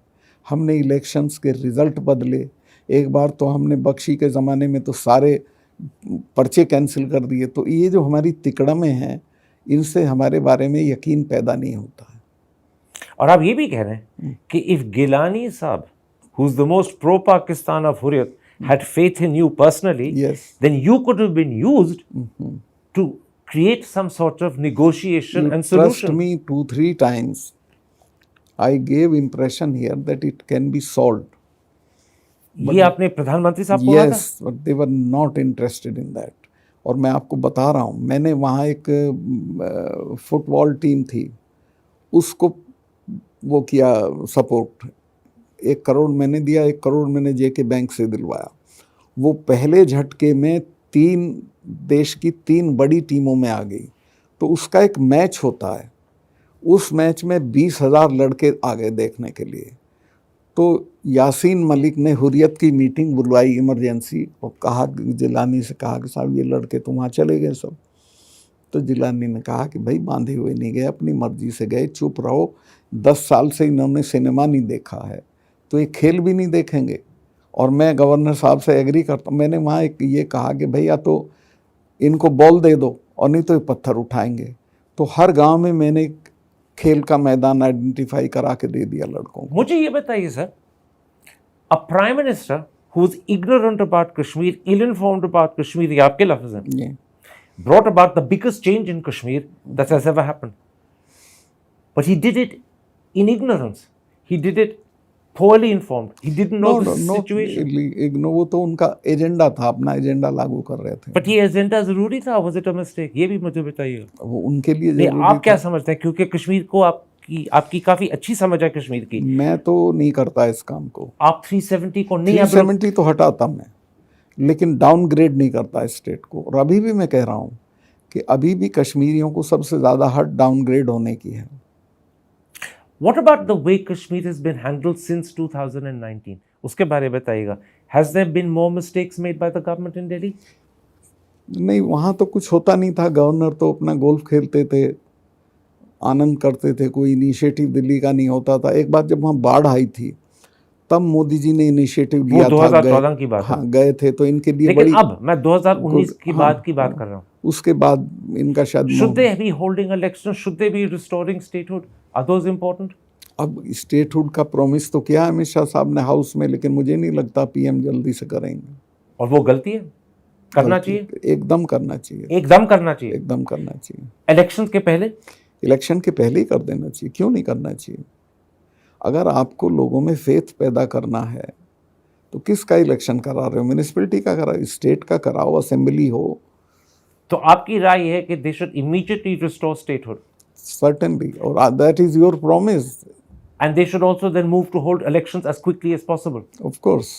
हमने इलेक्शंस के रिज़ल्ट बदले। एक बार तो हमने बख्शी के ज़माने में तो सारे पर्चे कैंसिल कर दिए। तो ये जो हमारी तिकड़में हैं, इनसे हमारे बारे में यकीन पैदा नहीं होता है। और आप ये भी कह रहे हैं कि इफ गिलानी साहब, who's the most pro Pakistan of Hurriyat, had faith in you personally, Yes. then you could have been used to create some sort of negotiation and Trust solution. me, 2-3 times I gave impression here that it can be solved. ये आपने प्रधानमंत्री साहब को कहा था? Yes, but they were not interested in that. और मैं आपको बता रहा हूँ, मैंने वहाँ एक फुटबॉल टीम थी, उसको वो किया सपोर्ट। 1 करोड़ मैंने दिया, 1 करोड़ मैंने जेके बैंक से दिलवाया। वो पहले झटके में 3 देश की 3 बड़ी टीमों में आ गई। तो उसका एक मैच होता है, उस मैच में 20,000 लड़के आ गए देखने के लिए। तो यासीन मलिक ने हुर्रियत की मीटिंग बुलवाई इमरजेंसी और कहा, जिलानी से कहा कि साहब ये लड़के तो वहाँ चले गए सब। तो जिलानी ने कहा कि भाई बांधे हुए नहीं गए, अपनी मर्जी से गए, चुप रहो। 10 साल से इन्होंने सिनेमा नहीं देखा है, तो ये खेल भी नहीं देखेंगे। और मैं गवर्नर साहब से एग्री करता हूँ। मैंने वहाँ एक ये कहा कि भैया तो इनको बॉल दे दो और नहीं तो ये पत्थर उठाएंगे। तो हर गांव में मैंने खेल का मैदान आइडेंटिफाई करा के दे दिया लड़कों को। मुझे ये बताइए sir, a prime minister who is ignorant about Kashmir, ill informed about Kashmir, ये आपके लफ्ज हैं, brought about the biggest change in Kashmir that has ever happened. But he did it in ignorance. He did it poorly informed. He didn't know the situation. वो तो उनका agenda था, अपना agenda लागू कर रहे थे। But ये एजेंडा जरूरी था? Was it a mistake? ये भी मुझे बताइए। वो उनके लिए नहीं, जरूरी आप क्या था। समझते हैं? क्योंकि कश्मीर को आपकी काफी अच्छी समझ है कश्मीर की। मैं तो नहीं करता इस काम को। आप 370 को नहीं, 370 तो हटाता मैं, लेकिन डाउनग्रेड नहीं करता स्टेट को। और अभी भी मैं कह रहा हूँ कि अभी भी कश्मीरियों को सबसे ज़्यादा हद डाउनग्रेड होने की है। What about the way Kashmir has been handled since 2019? उसके बारे में बताइएगा। Has there been more mistakes made by the government in Delhi? नहीं, वहाँ तो कुछ होता नहीं था। गवर्नर तो अपना गोल्फ खेलते थे, आनंद करते थे, कोई इनिशिएटिव दिल्ली का नहीं होता था। एक बार जब वहाँ बाढ़ आई थी तब मोदी जी ने इनिशिएटिव लिया था। 2014 की बात है। हाँ, गए थे तो इनके लिए लेकिन बड़ी। अब मैं 2019 की बात कर रहा हूँ। उसके बाद इनका शायद Should they be holding elections? Should they be restoring statehood? Are those important? अब स्टेटहुड का प्रॉमिस तो किया अमित शाह साहब ने हाउस में, लेकिन मुझे नहीं लगता पीएम जल्दी से करेंगे। और वो गलती है? करना चाहिए? एकदम करना चाहिए। एकदम करना चाहिए? एकदम करना चाहिए। इलेक्शन के पहले? इलेक्शन के पहले ही कर देना चाहिए। क्यों नहीं करना चाहिए? अगर आपको लोगों में फेथ पैदा करना है तो किसका इलेक्शन करा रहे हो? म्यूनिसिपैलिटी का कराओ, स्टेट का कराओ, असेंबली हो। तो आपकी राय है कि they should immediately restore statehood? Certainly, or that is your promise. And they should also then move to hold elections as quickly as possible. Of course.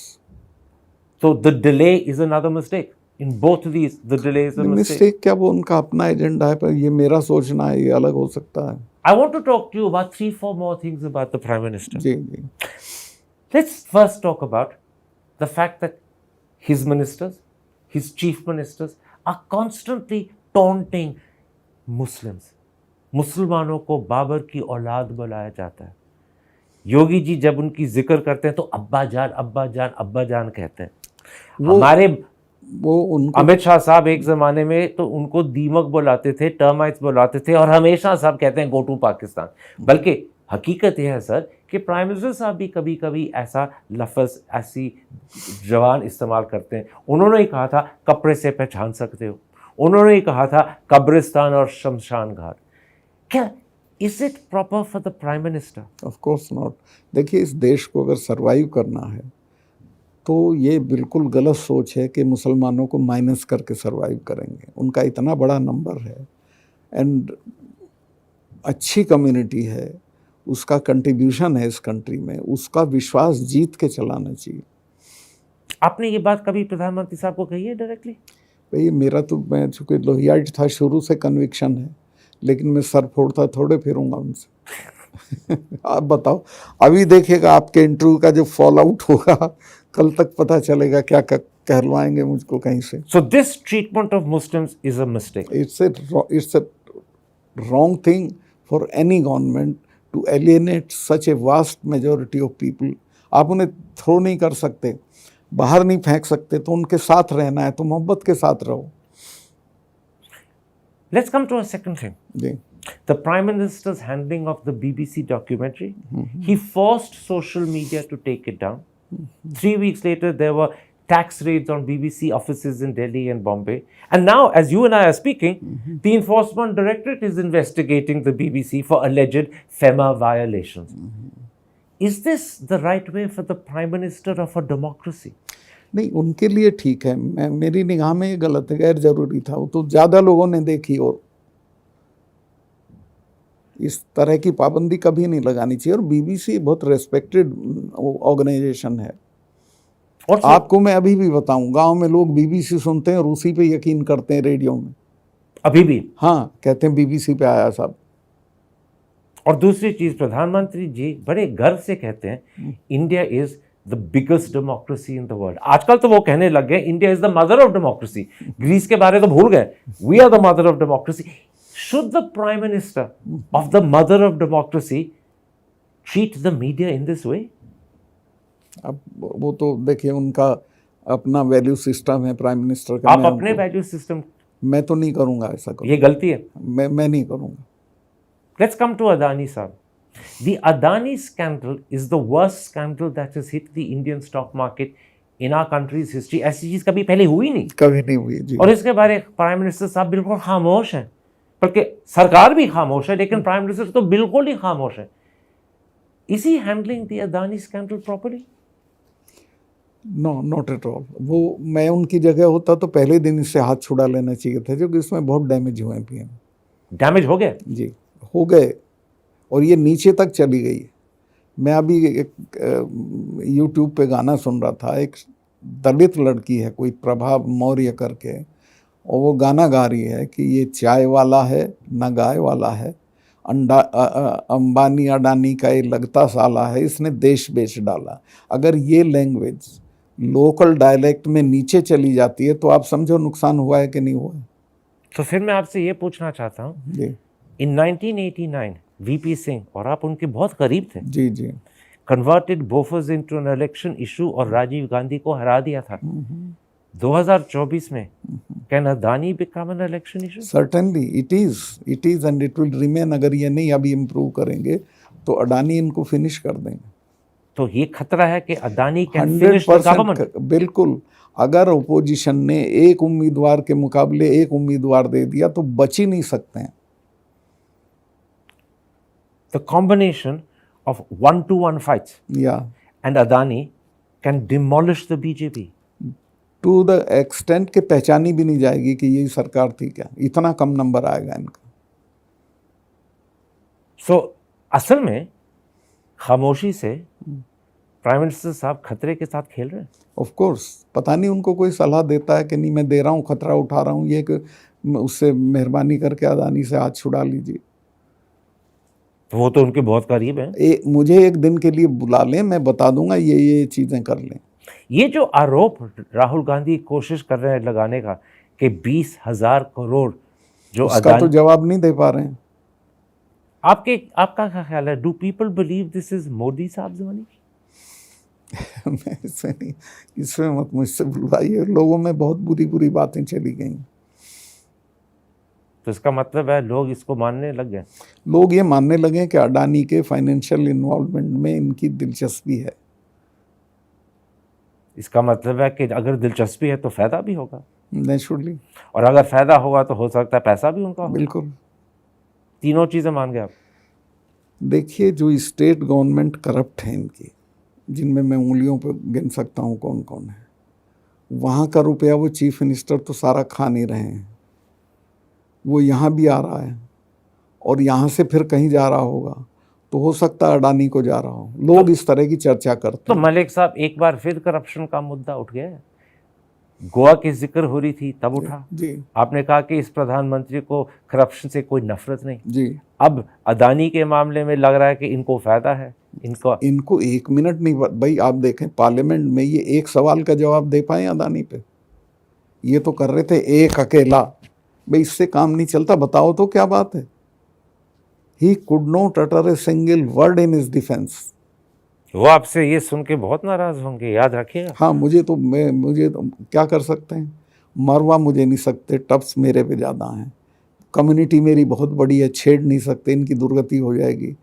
So the delay is another mistake. In both of these, the delay is a mistake. Mistake क्या, वो उनका अपना agenda है, पर ये मेरा सोचना है, ये अलग हो सकता है। I want to talk to you about 3-4 more things about the Prime Minister. Ji ji. Let's first talk about the fact that his ministers, his chief ministers, are constantly taunting Muslims. मुसलमानों को बाबर की औलाद बुलाया जाता है। योगी जी जब उनकी जिक्र करते हैं तो अब्बा जान अब्बा जान अब्बा जान कहते हैं। हमारे अमित शाह साहब एक ज़माने में तो उनको दीमक बुलाते थे, टर्माइट्स बुलाते थे, और हमेशा साहब कहते हैं गो टू पाकिस्तान। बल्कि हकीकत यह है सर कि प्राइम मिनिस्टर साहब भी कभी कभी ऐसा लफ्ज़, ऐसी जवान इस्तेमाल करते हैं। उन्होंने ही कहा था कपड़े से पहचान सकते हो, उन्होंने ही कहा था कब्रिस्तान और शमशान घाट। क्या Is it proper for the Prime Minister? Of course not. देखिए, इस देश को अगर सरवाइव करना है तो ये बिल्कुल गलत सोच है कि मुसलमानों को माइनस करके सरवाइव करेंगे। उनका इतना बड़ा नंबर है एंड अच्छी कम्युनिटी है, उसका कंट्रीब्यूशन है इस कंट्री में, उसका विश्वास जीत के चलाना चाहिए। आपने ये बात कभी प्रधानमंत्री साहब को कही है डायरेक्टली? भाई मेरा तो, मैं चूँकि लोहियाट था, शुरू से कन्विक्शन है, लेकिन मैं सर फोड़ता थोड़े फिरूंगा उनसे। आप बताओ, अभी देखिएगा आपके इंटरव्यू का जो फॉल आउट होगा, कल तक पता चलेगा क्या कहलवाएंगे मुझको कहीं से। So this treatment of Muslims is a mistake. It's a wrong thing for any government to alienate such a vast majority of people. आप उन्हें थ्रो नहीं कर सकते, बाहर नहीं फेंक सकते, तो उनके साथ रहना है तो मोहब्बत के साथ रहो। Let's come to a second thing. Ji, The Prime Minister's handling of the BBC documentary. He forced social media to take it down. 3 weeks later, there were tax raids on BBC offices in Delhi and Bombay. And now, as you and I are speaking, the Enforcement Directorate is investigating the BBC for alleged FEMA violations. Is this the right way for the Prime Minister of a democracy? नहीं, उनके लिए ठीक है, मेरी निगाह में ये गलत है, गैर जरूरी था। वो तो ज़्यादा लोगों ने देखी, और इस तरह की पाबंदी कभी नहीं लगानी चाहिए। और बीबीसी बहुत रेस्पेक्टेड ऑर्गेनाइजेशन है। और आपको मैं अभी भी बताऊं, गांव में लोग बीबीसी सुनते हैं और उसी पे यकीन करते हैं रेडियो में, अभी भी। हाँ, कहते हैं बीबीसी पे आया साहब। और दूसरी चीज, प्रधानमंत्री जी बड़े गर्व से कहते हैं India is the biggest democracy in the world. आजकल तो वो कहने लग गए India is the mother of democracy. Greece के बारे तो भूल गए, we are the mother of democracy. Should the prime minister of the mother of democracy treat the media in this way? अब वो तो देखिए, उनका अपना वैल्यू सिस्टम है प्राइम मिनिस्टर का। आप अपने वैल्यू सिस्टम, मैं तो नहीं करूंगा ऐसा करूँ, ये गलती है। मैं नहीं करूंगा। Let's come to Adani sir. The Adani scandal is the worst scandal that has hit the Indian stock market in our country's history. ऐसी चीज कभी पहले हुई नहीं, कभी नहीं हुई जी। और इसके बारे प्राइम मिनिस्टर साहब बिल्कुल खामोश हैं, बल्कि सरकार भी खामोश है, लेकिन प्राइम मिनिस्टर तो बिल्कुल ही खामोश है। Is he handling the Adani scandal properly? No, not at all. वो, मैं उनकी जगह होता तो पहले दिन इससे हाथ छुड़ा लेना चाहिए था, क्योंकि इसमें बहुत डैमेज हुए हैं। डैमेज हो गया जी, हो गए, और ये नीचे तक चली गई। मैं अभी एक यूट्यूब पे गाना सुन रहा था, एक दलित लड़की है कोई, प्रभा मौर्य करके, और वो गाना गा रही है कि ये चाय वाला है ना गाय वाला है, अंबानी अडानी का ये लगता साला है, इसने देश बेच डाला। अगर ये लैंग्वेज लोकल डायलेक्ट में नीचे चली जाती है तो आप समझो नुकसान हुआ है कि नहीं हुआ है। तो फिर मैं आपसे ये पूछना चाहता हूँ, जी, इन 1989 वीपी सिंह, और आप उनके बहुत करीब थे, जी जी, converted Bofors into an election issue और राजीव गांधी को हरा दिया था। 2024 में can Adani become an election issue? Certainly it is and it will remain. अगर ये नहीं अभी इम्प्रूव करेंगे तो अडानी इनको फिनिश कर देंगे। तो ये खतरा है कि Adani can finish the government. बिल्कुल, अगर ओपोजिशन ने एक उम्मीदवार के मुकाबले एक उम्मीदवार दे दिया तो बच ही नहीं सकते हैं। The combination of 1-to-1 fights and Adani can demolish the BJP. To the extent कि पहचानी भी नहीं जाएगी कि यही सरकार थी क्या, इतना कम नंबर आएगा इनका। So असल में खामोशी से प्राइम मिनिस्टर साहब खतरे के साथ खेल रहे हैं। ऑफ कोर्स, पता नहीं उनको कोई सलाह देता है कि नहीं मैं दे रहा हूँ, खतरा उठा रहा हूँ, ये कि उससे मेहरबानी करके अदानी से हाथ छुड़ा लीजिए। वो तो उनके बहुत करीब हैं। मुझे एक दिन के लिए बुला लें, मैं बता दूंगा ये चीज़ें कर लें। ये जो आरोप राहुल गांधी कोशिश कर रहे हैं लगाने का कि 20,000 करोड़ जो उसका तो जवाब नहीं दे पा रहे हैं। आपका क्या ख्याल है? Do people believe this is Modi साहब मनी? मैं इसमें मत मुझसे बुलवाइए, लोगों में बहुत बुरी बुरी बातें चली गई। तो इसका मतलब है लोग इसको मानने लग गए। लोग ये मानने लगे कि अडानी के फाइनेंशियल इन्वॉल्वमेंट में इनकी दिलचस्पी है। इसका मतलब है कि अगर दिलचस्पी है तो फायदा भी होगा नेचुरली, और अगर फायदा होगा तो हो सकता है पैसा भी उनका हो। बिल्कुल, तीनों चीजें मान गए आप। देखिए, जो स्टेट गवर्नमेंट करप्ट है इनकी, जिनमें मैं उंगलियों पर गिन सकता हूँ कौन कौन है, वहाँ का रुपया वो चीफ मिनिस्टर तो सारा खा नहीं रहे हैं, वो यहाँ भी आ रहा है और यहाँ से फिर कहीं जा रहा होगा, तो हो सकता है अडानी को जा रहा हो। लोग इस तरह की चर्चा करते तो हैं। मलिक साहब, एक बार फिर करप्शन का मुद्दा उठ गया है। गोवा की जिक्र हो रही थी तब उठा, जी आपने कहा कि इस प्रधानमंत्री को करप्शन से कोई नफरत नहीं। जी। अब अदानी के मामले में लग रहा है कि इनको फायदा है। इनको एक मिनट नहीं भाई, आप देखें पार्लियामेंट में ये एक सवाल का जवाब दे पाए अदानी पे? ये तो कर रहे थे एक अकेला। भाई इससे काम नहीं चलता, बताओ तो क्या बात है। He could not utter a single word in his defence. वो आपसे ये सुन के बहुत नाराज होंगे, याद रखिएगा। हाँ, मुझे तो क्या कर सकते हैं, मरवा मुझे नहीं सकते, टप्स मेरे पे ज़्यादा हैं। कम्युनिटी मेरी बहुत बड़ी है, छेड़ नहीं सकते, इनकी दुर्गति हो जाएगी।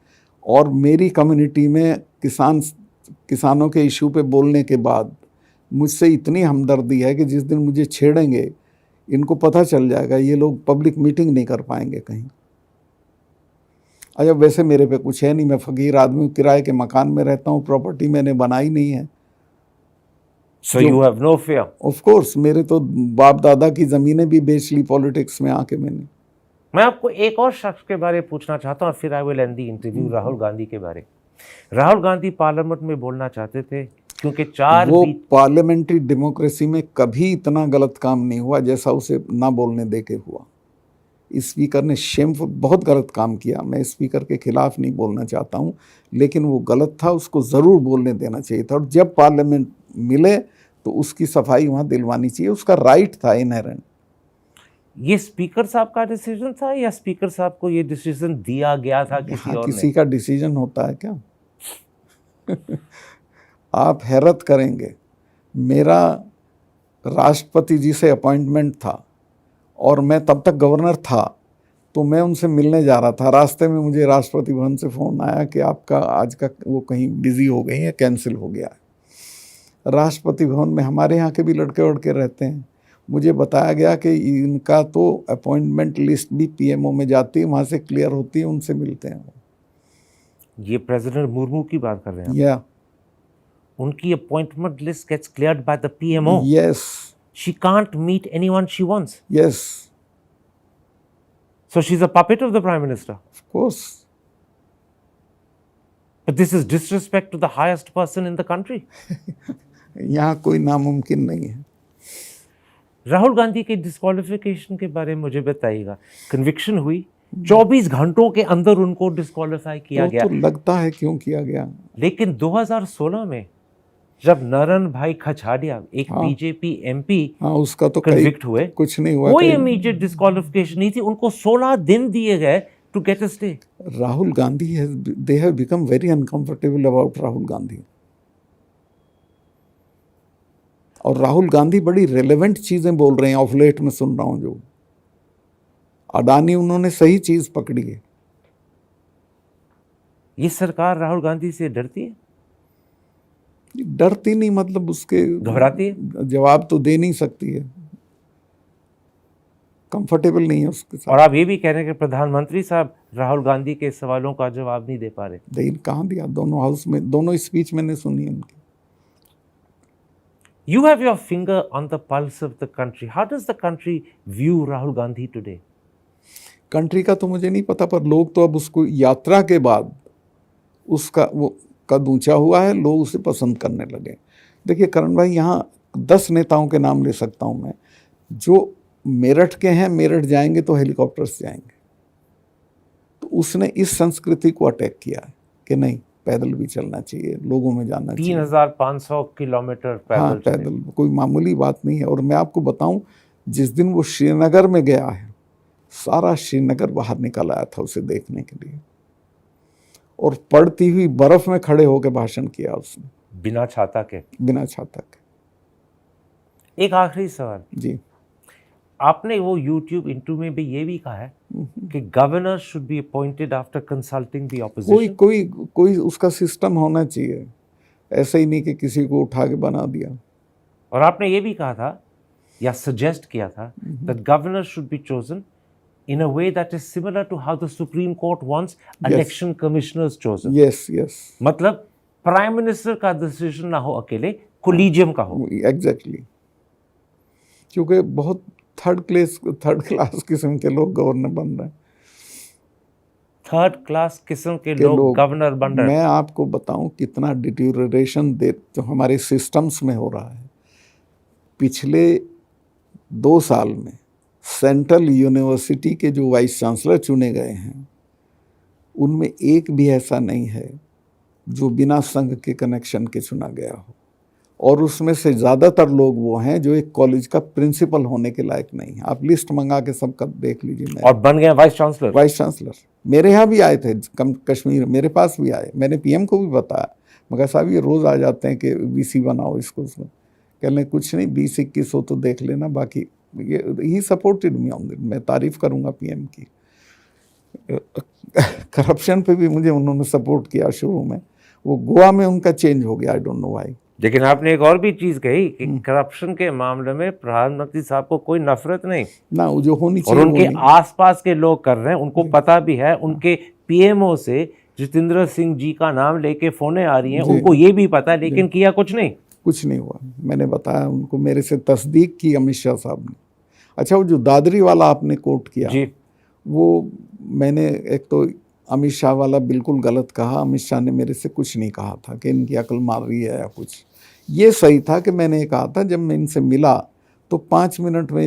और मेरी कम्युनिटी में किसानों के इशू पे बोलने के बाद मुझसे इतनी हमदर्दी है कि जिस दिन मुझे छेड़ेंगे इनको पता चल जाएगा, ये लोग पब्लिक मीटिंग नहीं कर पाएंगे कहीं। अच्छा, वैसे मेरे पे कुछ है नहीं, मैं फ़कीर आदमी हूँ, किराए के मकान में रहता हूँ, प्रॉपर्टी मैंने बनाई नहीं है। So you have no fear? Of course, मेरे तो बाप दादा की ज़मीनें भी बेच ली पॉलिटिक्स में आके मैंने। मैं आपको एक और शख्स के बारे में पूछना चाहता हूँ, फिर I will and the interview. Rahul Gandhi के बारे। राहुल गांधी पार्लियामेंट में बोलना चाहते थे क्योंकि वो पार्लियामेंट्री डेमोक्रेसी में कभी इतना गलत काम नहीं हुआ जैसा उसे ना बोलने दे के हुआ। स्पीकर ने शेमफुल बहुत गलत काम किया। मैं स्पीकर के खिलाफ नहीं बोलना चाहता हूँ, लेकिन वो गलत था, उसको ज़रूर बोलने देना चाहिए था। और जब पार्लियामेंट मिले तो उसकी सफाई वहाँ दिलवानी चाहिए, उसका राइट था इनहेरेंट। ये स्पीकर साहब का डिसीजन था या स्पीकर साहब को ये डिसीजन दिया गया था किसी और ने? किसी का डिसीजन होता है क्या? आप हैरत करेंगे, मेरा राष्ट्रपति जी से अपॉइंटमेंट था और मैं तब तक गवर्नर था, तो मैं उनसे मिलने जा रहा था। रास्ते में मुझे राष्ट्रपति भवन से फ़ोन आया कि आपका आज का वो कहीं बिजी हो गई है, कैंसिल हो गया है। राष्ट्रपति भवन में हमारे यहाँ के भी लड़के वड़के रहते हैं। मुझे बताया गया कि इनका तो अपॉइंटमेंट लिस्ट भी पीएमओ में जाती है, वहाँ से क्लियर होती है, उनसे मिलते हैं। ये प्रेसिडेंट मुर्मू की बात कर रहे हैं? या उनकी appointment list gets cleared by the PMO? Yes. She can't meet anyone she wants. Yes. So she's a puppet of the Prime Minister. Of course. But this is disrespect to the highest person in the country. यहाँ कोई नामुमकिन नहीं है। राहुल गांधी के disqualification के बारे में मुझे बताइएगा। कन्विक्शन हुई, 24 घंटों के अंदर उनको डिस्क्वालीफाई किया गया। तो लगता है क्यों किया गया। लेकिन 2016 में जब नरन भाई खछाडिया, एक बीजेपी एमपी, उसका तो कन्विक्ट हुए, कुछ नहीं हुआ, कोई इमीडिएट डिस्क्वालिफिकेशन नहीं थी, उनको 16 दिन दिए गए to get a stay. Rahul Gandhi they have become very uncomfortable about Rahul Gandhi. और राहुल गांधी बड़ी रेलेवेंट चीजें बोल रहे हैं, ऑफ लेट में सुन रहा हूं जो अडानी, उन्होंने सही चीज पकड़ी है। ये सरकार राहुल गांधी से डरती है? डरती नहीं, मतलब उसके घबराती है, जवाब तो दे नहीं सकती है, कंफर्टेबल नहीं है उसके साथ। और आप ये भी कह रहे हैं कि प्रधानमंत्री साहब राहुल गांधी के सवालों का जवाब नहीं दे पा रहे। लेकिन कहाँ दिया, दोनों हाउस में, दोनों स्पीच मैंने सुनी उनकी। You have your finger on the pulse of the country. How does the country view Rahul Gandhi today? Country का तो मुझे नहीं पता, पर लोग तो अब उसको यात्रा के बाद उसका वो कद ऊंचा हुआ है, लोग उसे पसंद करने लगे। देखिए करण भाई, यहाँ 10 नेताओं के नाम ले सकता हूँ मैं, जो मेरठ के हैं, मेरठ जाएंगे तो हेलीकॉप्टर से जाएंगे। तो उसने इस संस्कृति को अटैक किया है कि नहीं, पैदल भी चलना चाहिए, लोगों में जाना चाहिए। 3500 किलोमीटर पैदल। हाँ, पैदल कोई मामूली बात नहीं है। और मैं आपको बताऊं, जिस दिन वो श्रीनगर में गया है, सारा श्रीनगर बाहर निकल आया था उसे देखने के लिए, और पड़ती हुई बर्फ में खड़े होकर भाषण किया उसने, बिना छाता के। बिना छाता के। एक आखिरी सवाल जी, आपने वो YouTube इंटरव्यू में भी ये भी कहा है कि governor should be appointed after consulting the opposition. कोई उसका सिस्टम होना चाहिए, ऐसे ही नहीं कि किसी को उठा के बना दिया। और आपने ये भी कहा था या सजेस्ट किया था that governor should be chosen in a way that is similar to how the Supreme Court wants election commissioners chosen. Yes, yes. मतलब प्राइम मिनिस्टर का डिसीजन ना हो अकेले, कोलिजियम का हो. एग्जैक्टली. क्योंकि बहुत थर्ड क्लास किस्म के लोग गवर्नर बन रहे हैं. थर्ड क्लास किस्म के लोग गवर्नर बन रहे हैं. मैं आपको बताऊं कितना डिटीरियरेशन जो हमारे सिस्टम्स में हो रहा है. पिछले 2 साल में सेंट्रल यूनिवर्सिटी के जो वाइस चांसलर चुने गए हैं, उनमें एक भी ऐसा नहीं है जो बिना संघ के कनेक्शन के चुना गया हो. और उसमें से ज़्यादातर लोग वो हैं जो एक कॉलेज का प्रिंसिपल होने के लायक नहीं है. आप लिस्ट मंगा के सबका देख लीजिए. और बन गए वाइस चांसलर. मेरे यहाँ भी आए थे कश्मीर, मेरे पास भी आए. मैंने पीएम को भी बताया, मगर साहब ये रोज़ आ जाते हैं कि बीसी बनाओ इसको. कह लें कुछ नहीं, 20-21 हो तो देख लेना, बाकी ये ही सपोर्टेड मी ऑन. मैं तारीफ़ करूँगा पीएम की. करप्शन पे भी मुझे उन्होंने सपोर्ट किया शुरू में. वो गोवा में उनका चेंज हो गया, आई डोंट नो व्हाई. लेकिन आपने एक और भी चीज कही कि करप्शन के मामले में प्रधानमंत्री साहब को कोई नफरत नहीं ना, जो होनी चाहिए. और उनके आसपास के लोग कर रहे हैं, उनको पता भी है. उनके पीएमओ से जितेंद्र सिंह जी का नाम लेके फोने आ रही हैं, उनको ये भी पता है, लेकिन किया कुछ नहीं हुआ. मैंने बताया उनको, मेरे से तस्दीक की अमित शाह साहब ने. अच्छा, वो जो दादरी वाला आपने कोट किया जी, वो मैंने एक तो अमित शाह वाला बिल्कुल गलत कहा. अमित शाह ने मेरे से कुछ नहीं कहा था कि इनकी अकल मार रही है या कुछ. ये सही था कि मैंने कहा था, जब मैं इनसे मिला तो 5 मिनट में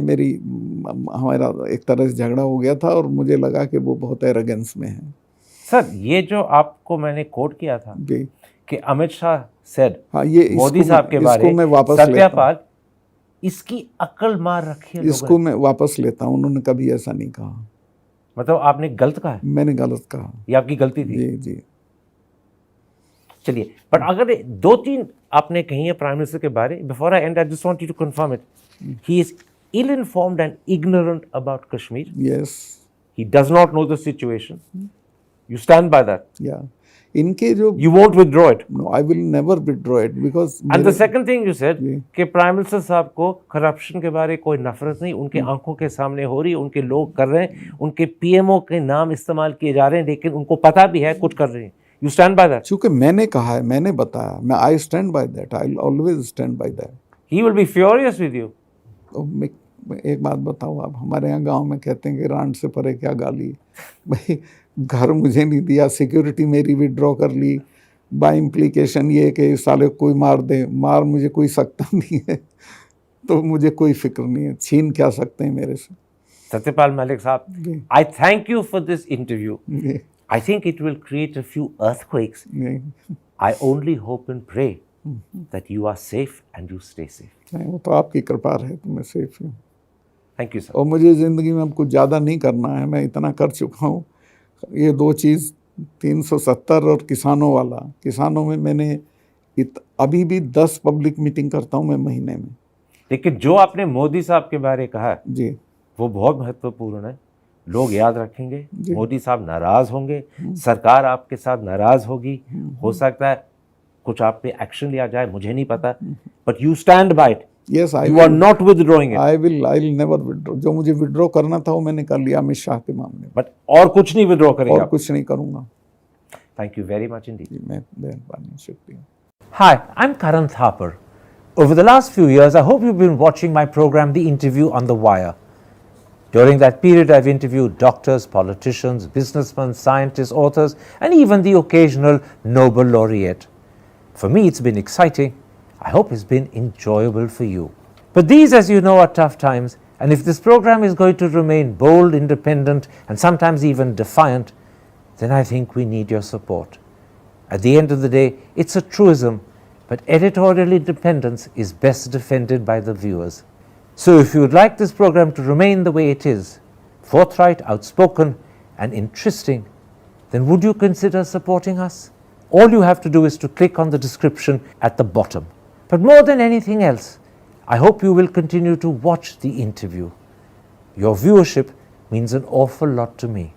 हमारा एक तरह से झगड़ा हो गया था और मुझे लगा कि वो बहुत एरोगेंस में है. सर, ये जो आपको मैंने कोट किया था कि अमित शाह सेड, हाँ, ये मोदी साहब के बारे में, सत्यापाल, इसकी अकल मार रखी है. इसको मैं वापस लेता हूँ. उन्होंने कभी ऐसा नहीं कहा. मतलब आपने गलत कहा है? मैंने गलत कहा. ये आपकी गलती थी? जी. चलिए, बट अगर 2-3 आपने कही है प्राइम मिनिस्टर के बारे, before I and I just want you to confirm it. He is ill informed and ignorant about Kashmir. Yes. He does not know the situation. You stand by that? Yeah. इनके जो you won't withdraw it. No, I will never withdraw it because. And the second thing you said कि prime minister साहब को corruption के बारे कोई नफरत नहीं, उनके आंखों के सामने हो रही है, उनके लोग कर रहे हैं, उनके पीएमओ के नाम इस्तेमाल किए जा रहे हैं, लेकिन उनको पता भी है कुछ कर रहे हैं. You stand by that? क्योंकि मैंने कहा है, मैंने बताया, मैं I stand by that. I will always stand by that. He will be furious with you. तो मैं एक बात बताऊँ, आप हमारे यहाँ गांव में कहते हैं कि रांड से परे क्या गाली. भाई, घर मुझे नहीं दिया, सिक्योरिटी मेरी विड्रॉ कर ली, बाय इम्प्लीकेशन ये कि साले कोई मार मुझे कोई सकता नहीं है, तो मुझे कोई फिक्र नहीं है. छीन क्या सकते हैं मेरे से. सत्यपाल मलिक साहब, I thank you for this interview. I think it will create a few earthquakes. I only hope and pray that you are safe and you stay safe. वो तो आपकी कृपा है, तो मैं सेफ हूँ. Thank you, sir. और मुझे ज़िंदगी में अब कुछ ज़्यादा नहीं करना है. मैं इतना कर चुका हूँ. ये 2 चीज़, 370 और किसानों में मैंने अभी भी 10 पब्लिक मीटिंग करता हूँ मैं महीने में. लेकिन जो आपने मोदी साहब के बारे कहा जी, वो बहुत महत्वपूर्ण है. लोग याद रखेंगे, मोदी साहब नाराज होंगे, सरकार आपके साथ नाराज होगी, हो सकता है कुछ आप पे एक्शन लिया जाए, मुझे नहीं पता, but you stand bye it. Yes, you are not withdrawing it. I will never withdraw. जो मुझे विड्रॉ करना था वो मैंने कर लिया अमित शाह के मामले में. बट और कुछ नहीं विड्रॉ करेंगे? और कुछ नहीं करूँगा. Thank you very much indeed. मैं मेहरबानी, शुक्रिया. Hi, I'm Karan Thapar. Over the last few years, I hope you've been watching my program, The Interview on the Wire. During that period, I've interviewed doctors, politicians, businessmen, scientists, authors, and even the occasional Nobel laureate. For me, it's been exciting. I hope it's been enjoyable for you. But these, as you know, are tough times, and if this program is going to remain bold, independent, and sometimes even defiant, then I think we need your support. At the end of the day, it's a truism, but editorial independence is best defended by the viewers. So if you would like this program to remain the way it is, forthright, outspoken, and interesting, then would you consider supporting us? All you have to do is to click on the description at the bottom. But more than anything else, I hope you will continue to watch the interview. Your viewership means an awful lot to me.